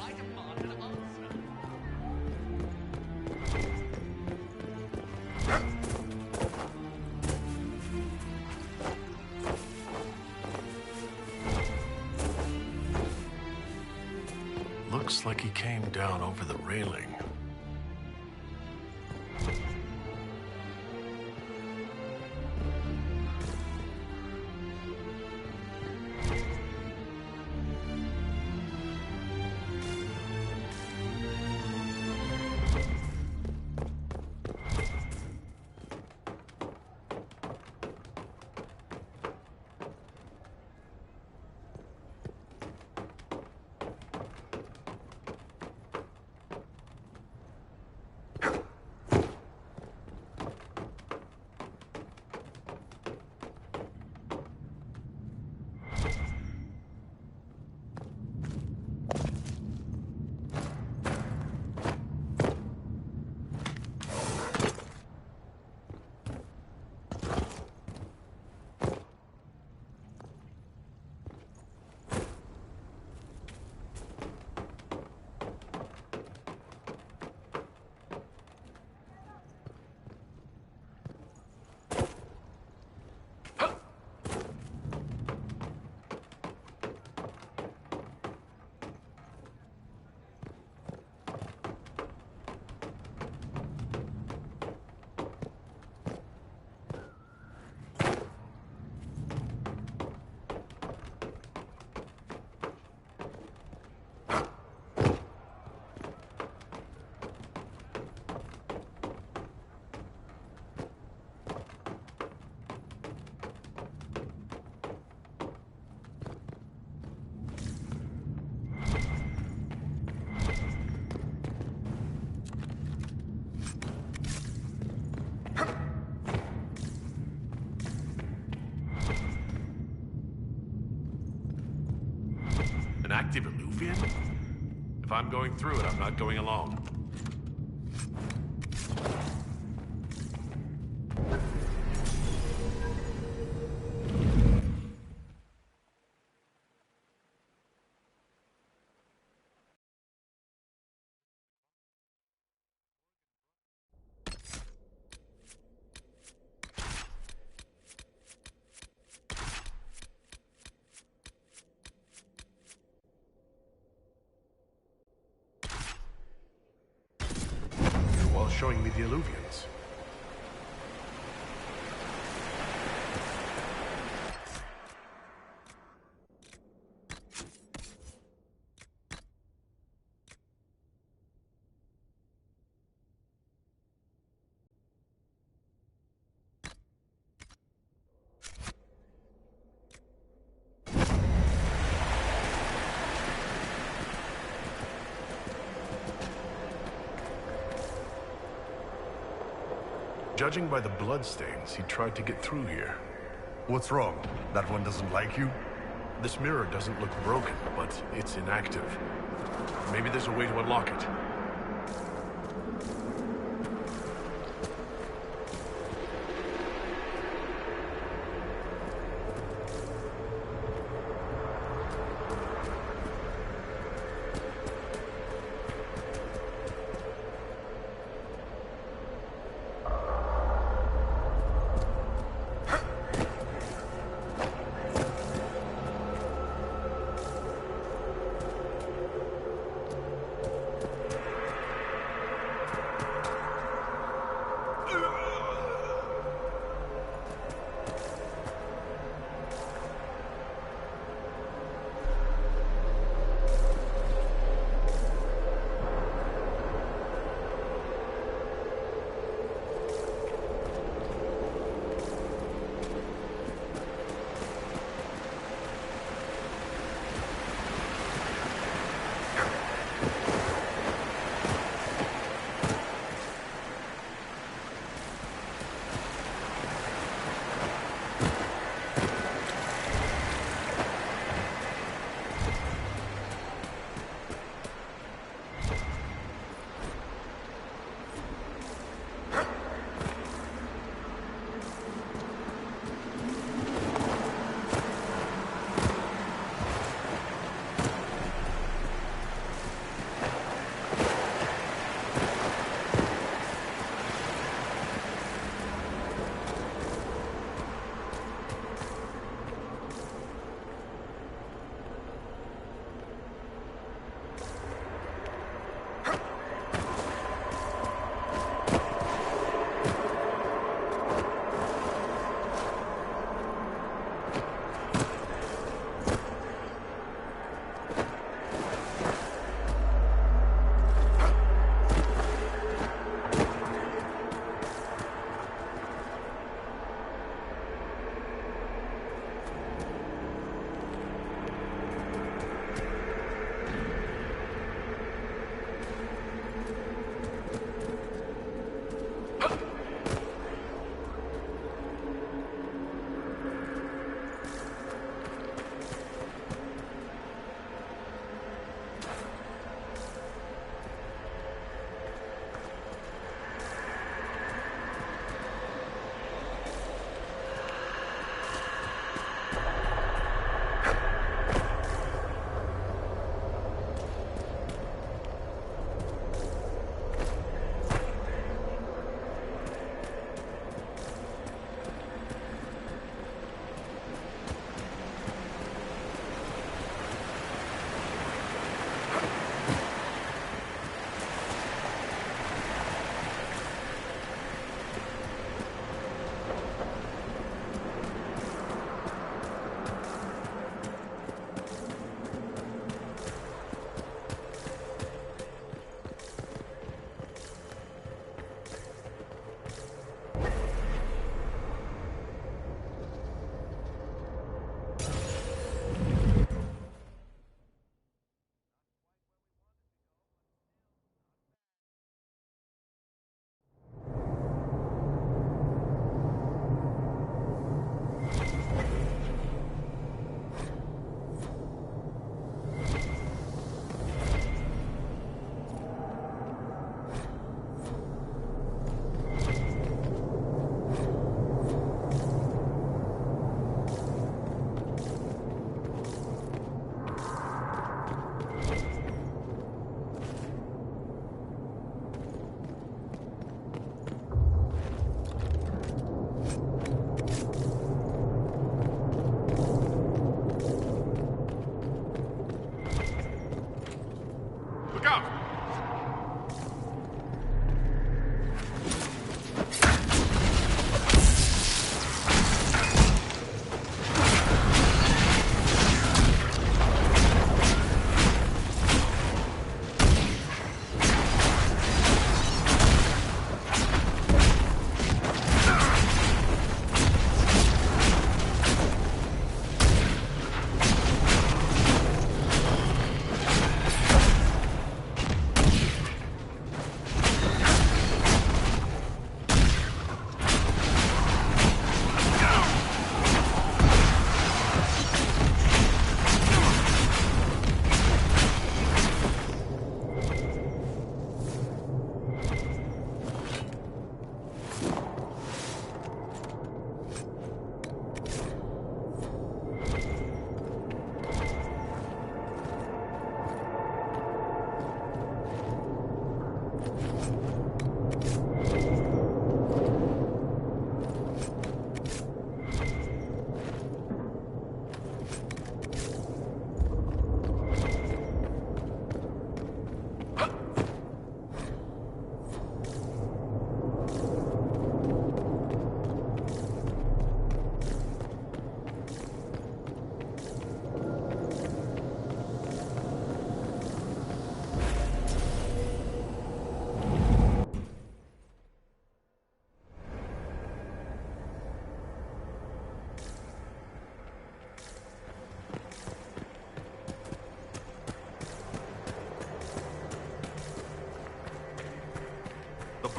I demand an answer. Looks like he came down over the railing. An active Illuvian? If I'm going through it, I'm not going alone. While showing me the Illuvians. Judging by the bloodstains, he tried to get through here. What's wrong? That one doesn't like you? This mirror doesn't look broken, but it's inactive. Maybe there's a way to unlock it.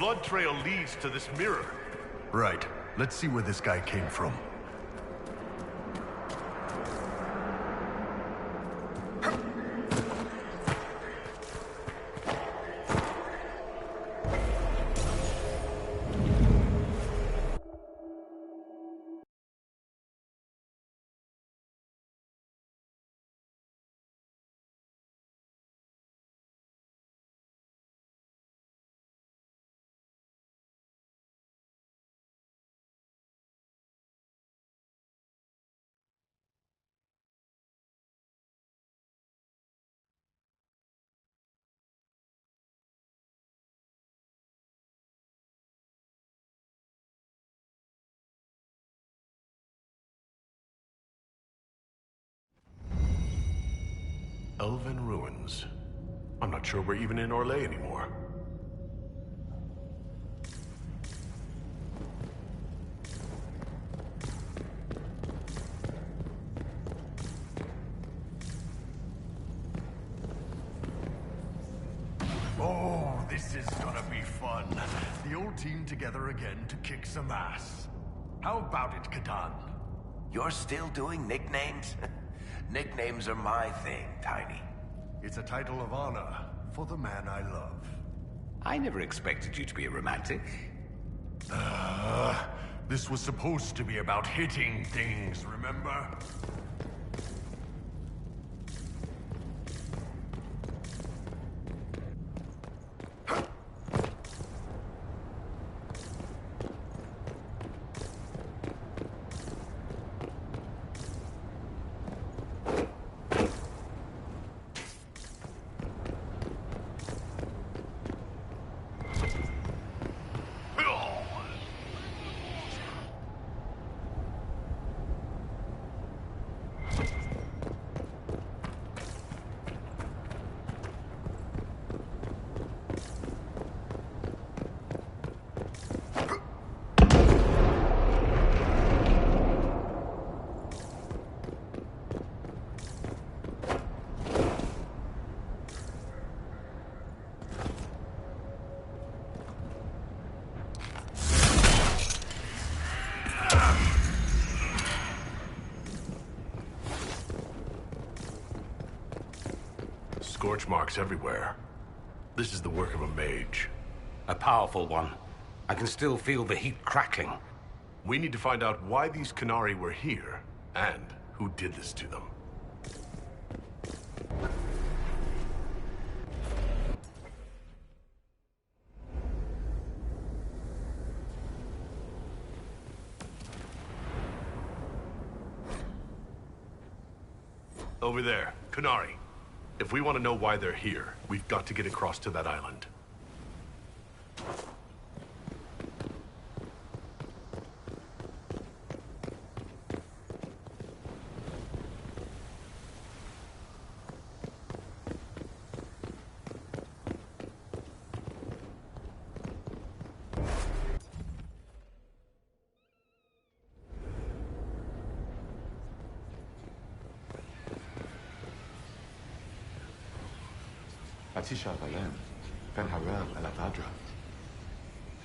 blood trail leads to this mirror. Right. Let's see where this guy came from. Elven ruins. I'm not sure we're even in Orlais anymore. Oh, this is gonna be fun. The old team together again to kick some ass. How about it, Katan? You're still doing nicknames? Nicknames are my thing, Tiny. It's a title of honor for the man I love. I never expected you to be a romantic. This was supposed to be about hitting things, remember? Scorch marks everywhere. This is the work of a mage. A powerful one. I can still feel the heat crackling. We need to find out why these Qunari were here, and who did this to them. Over there, Qunari. If we want to know why they're here, we've got to get across to that island.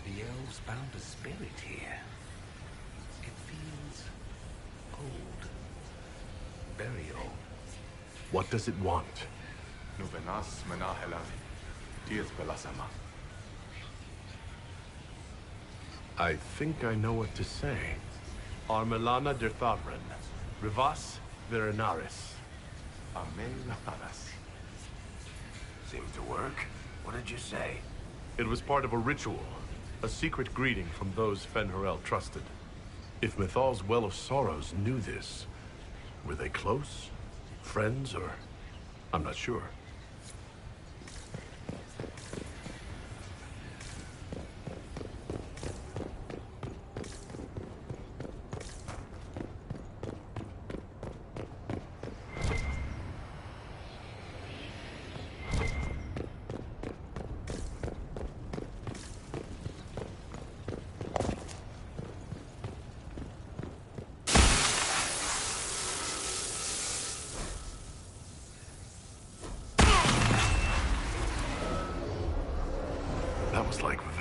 The elves found a spirit here. It feels old. Very old. What does it want? I think I know what to say. Armelana Dirthavren. Rivas Verenaris. Seemed to work. What did you say? It was part of a ritual. A secret greeting from those Fen'Harel trusted. If Mythal's Well of Sorrows knew this, were they close? Friends, or... I'm not sure.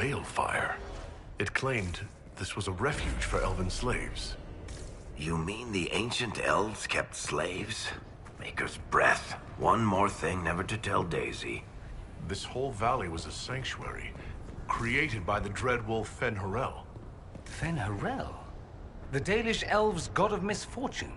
balefire. It claimed this was a refuge for elven slaves. You mean the ancient elves kept slaves? Maker's breath. One more thing never to tell Daisy. This whole valley was a sanctuary, created by the dread wolf Fen-Harel. Fen-Harel? The Dalish elves' god of misfortune?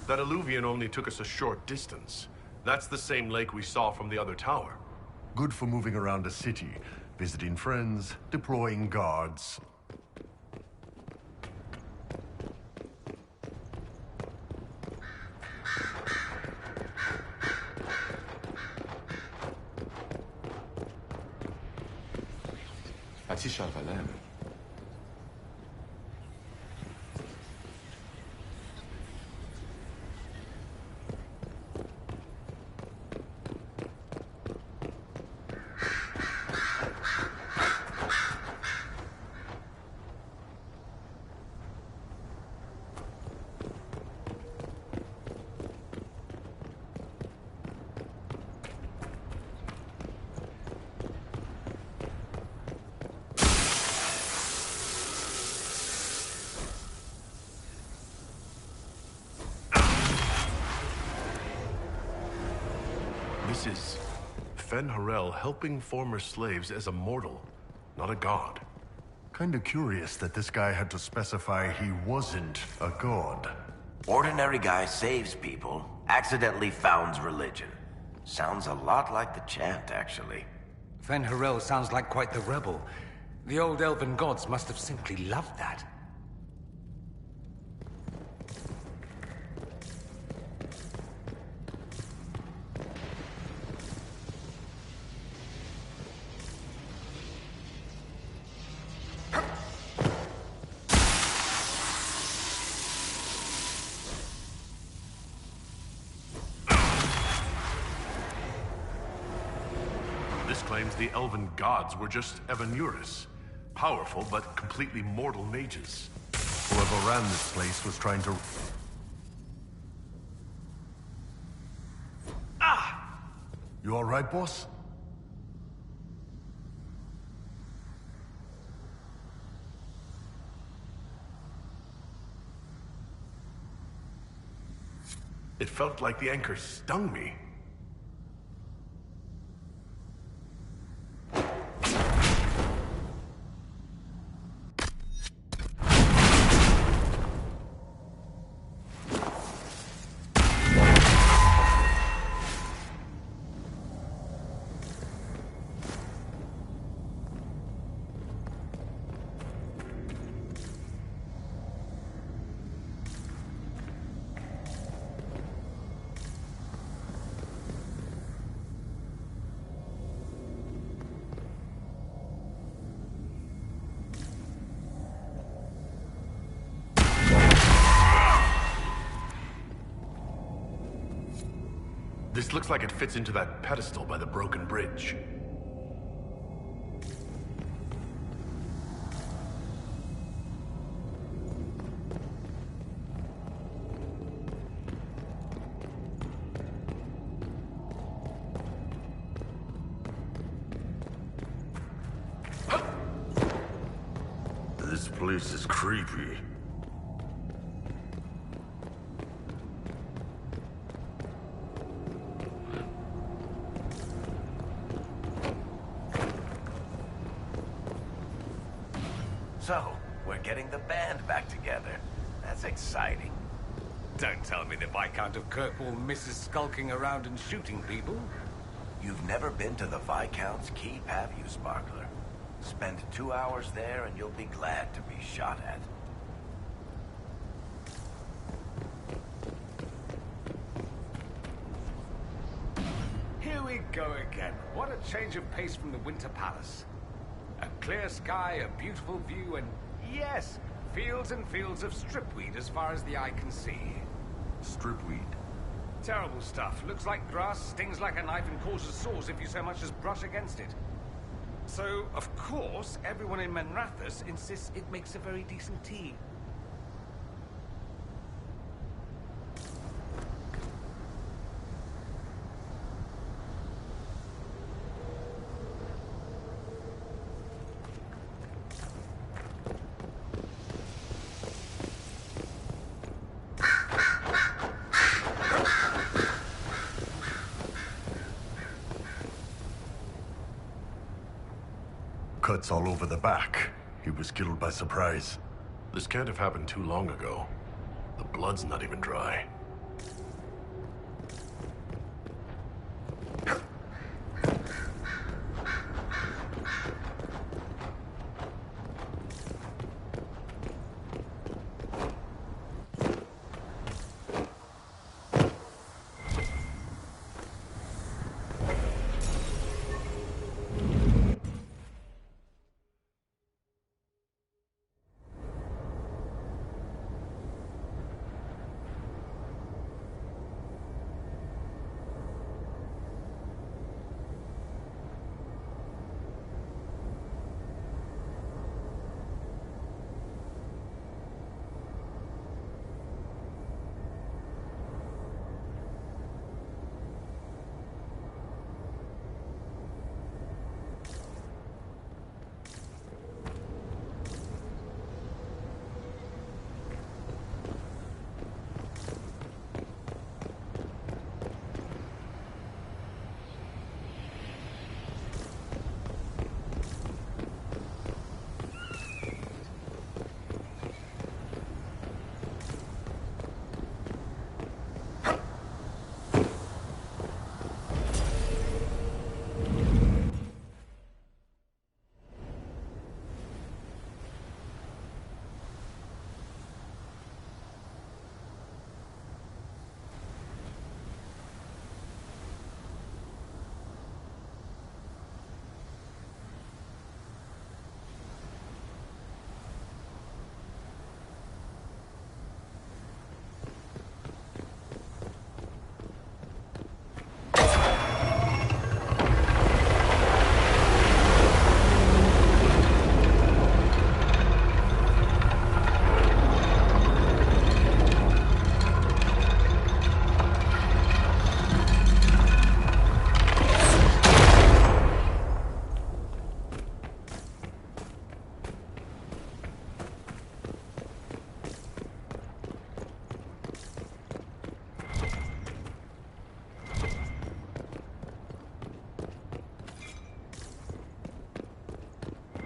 That alluvion only took us a short distance. That's the same lake we saw from the other tower. Good for moving around a city, visiting friends, deploying guards. This is Fen-Harel helping former slaves as a mortal, not a god. Kinda curious that this guy had to specify he wasn't a god. Ordinary guy saves people, accidentally founds religion. Sounds a lot like the chant, actually. Fen-Harel sounds like quite the rebel. The old elven gods must have simply loved that. This claims the elven gods were just Evanuris. Powerful, but completely mortal mages. Whoever ran this place was trying to... Ah! You alright, boss? It felt like the anchor stung me. This looks like it fits into that pedestal by the broken bridge. This place is creepy. So, we're getting the band back together. That's exciting. Don't tell me the Viscount of Kirkwall misses skulking around and shooting people. You've never been to the Viscount's Keep, have you, Sparkler? Spend 2 hours there and you'll be glad to be shot at. Here we go again. What a change of pace from the Winter Palace. A clear sky, a beautiful view, and yes, fields and fields of stripweed as far as the eye can see. Stripweed? Terrible stuff. Looks like grass, stings like a knife, and causes sores if you so much as brush against it. So, of course, everyone in Menrathus insists it makes a very decent tea. Cuts all over the back. He was killed by surprise. This can't have happened too long ago. The blood's not even dry.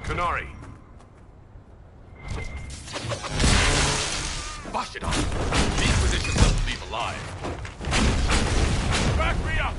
Kunari! Wash it off! The Inquisition doesn't leave alive! Back me up!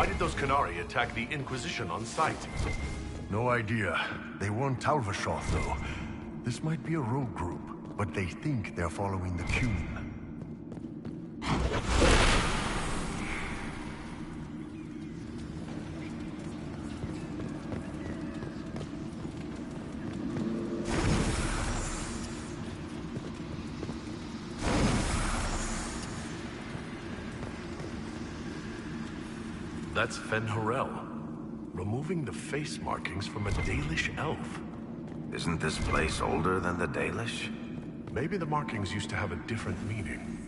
Why did those Canari attack the Inquisition on sight? No idea. They weren't Talvashoth, though. This might be a rogue group, but they think they're following the Qun. That's Fen-Horel, removing the face markings from a Dalish elf. Isn't this place older than the Dalish? Maybe the markings used to have a different meaning.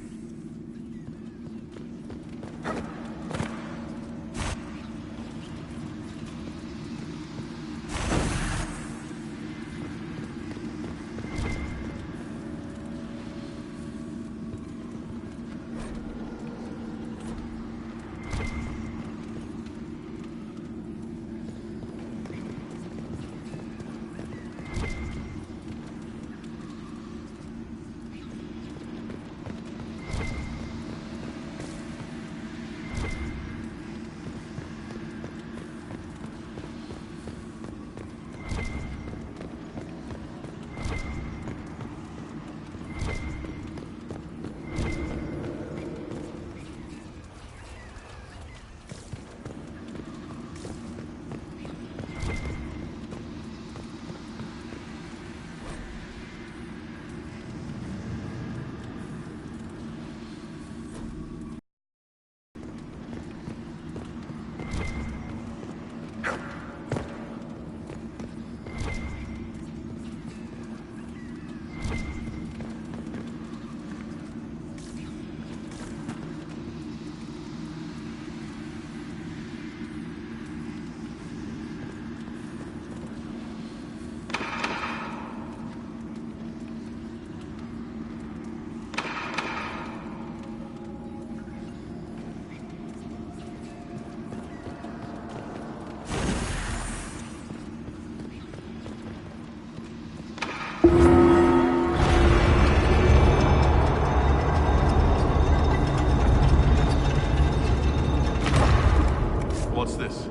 What's this?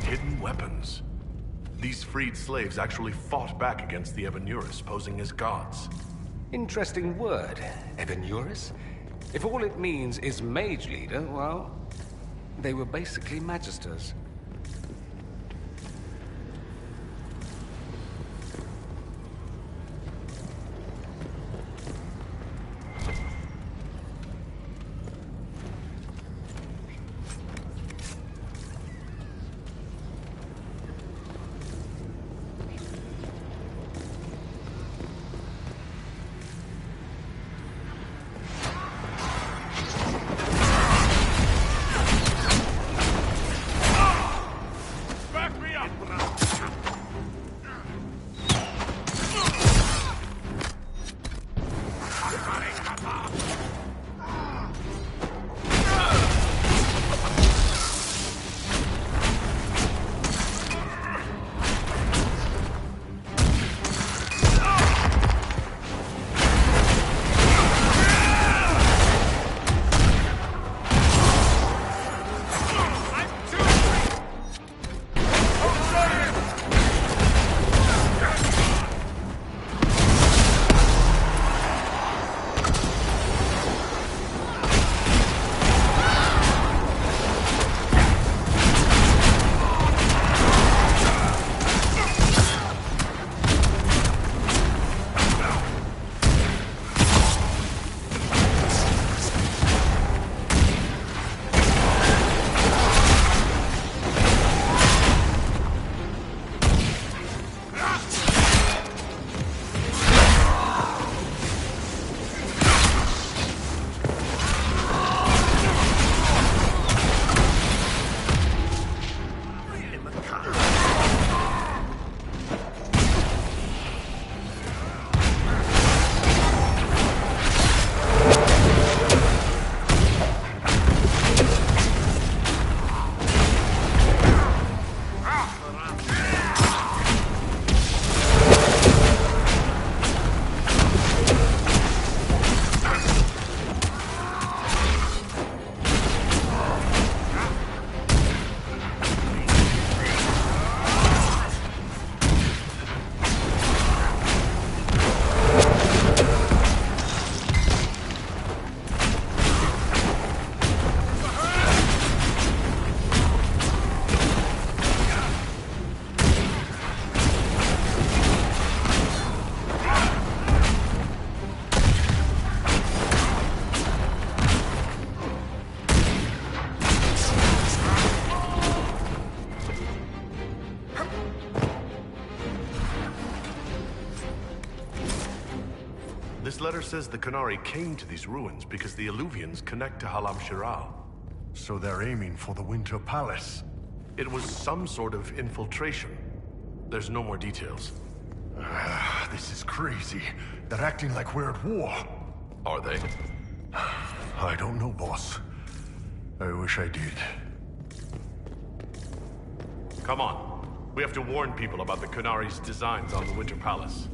Hidden weapons. These freed slaves actually fought back against the Ebenuris, posing as gods. Interesting word, Ebenuris. If all it means is mage leader, well, they were basically magisters. Ah! letter says the Qunari came to these ruins because the Illuvians connect to Halam Shiral. So they're aiming for the Winter Palace. It was some sort of infiltration. There's no more details. This is crazy. They're acting like we're at war. Are they? I don't know, boss. I wish I did. Come on. We have to warn people about the Qunari's designs on the Winter Palace.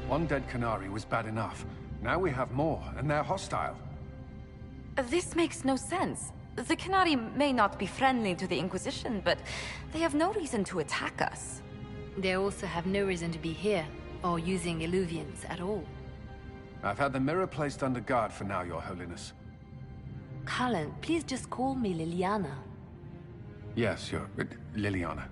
One dead Qunari was bad enough. Now we have more, and they're hostile. This makes no sense. The Qunari may not be friendly to the Inquisition, but they have no reason to attack us. They also have no reason to be here, or using Illuvians at all. I've had the mirror placed under guard for now, Your Holiness. Cullen, please just call me Liliana. Yes, Liliana.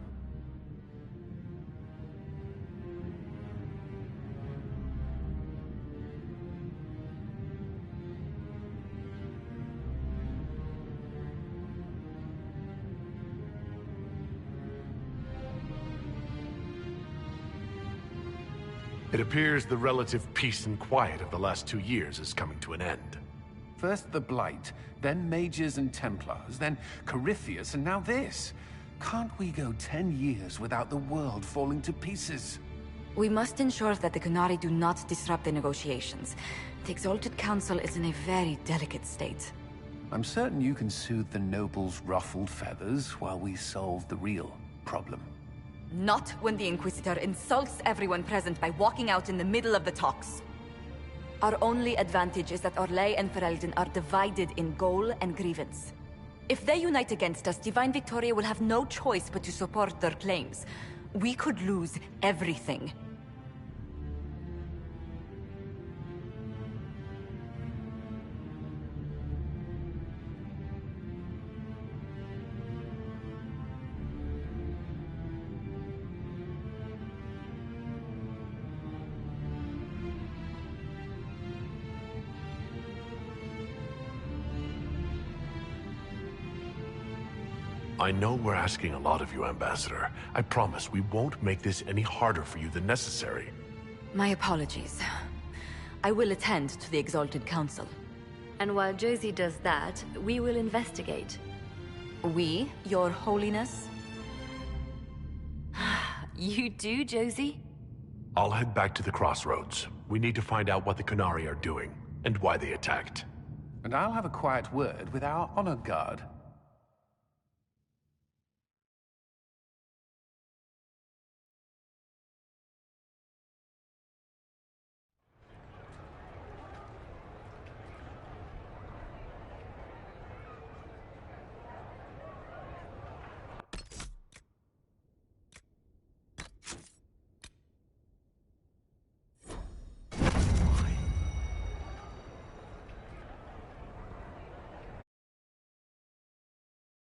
It appears the relative peace and quiet of the last 2 years is coming to an end. First the Blight, then Mages and Templars, then Corypheus, and now this. Can't we go 10 years without the world falling to pieces? We must ensure that the Qunari do not disrupt the negotiations. The Exalted Council is in a very delicate state. I'm certain you can soothe the nobles' ruffled feathers while we solve the real problem. Not when the Inquisitor insults everyone present by walking out in the middle of the talks. Our only advantage is that Orlais and Ferelden are divided in goal and grievance. If they unite against us, Divine Victoria will have no choice but to support their claims. We could lose everything. I know we're asking a lot of you, Ambassador. I promise we won't make this any harder for you than necessary. My apologies. I will attend to the Exalted Council. And while Josie does that, we will investigate. We, Your Holiness? You do, Josie? I'll head back to the crossroads. We need to find out what the Qunari are doing, and why they attacked. And I'll have a quiet word with our honor guard.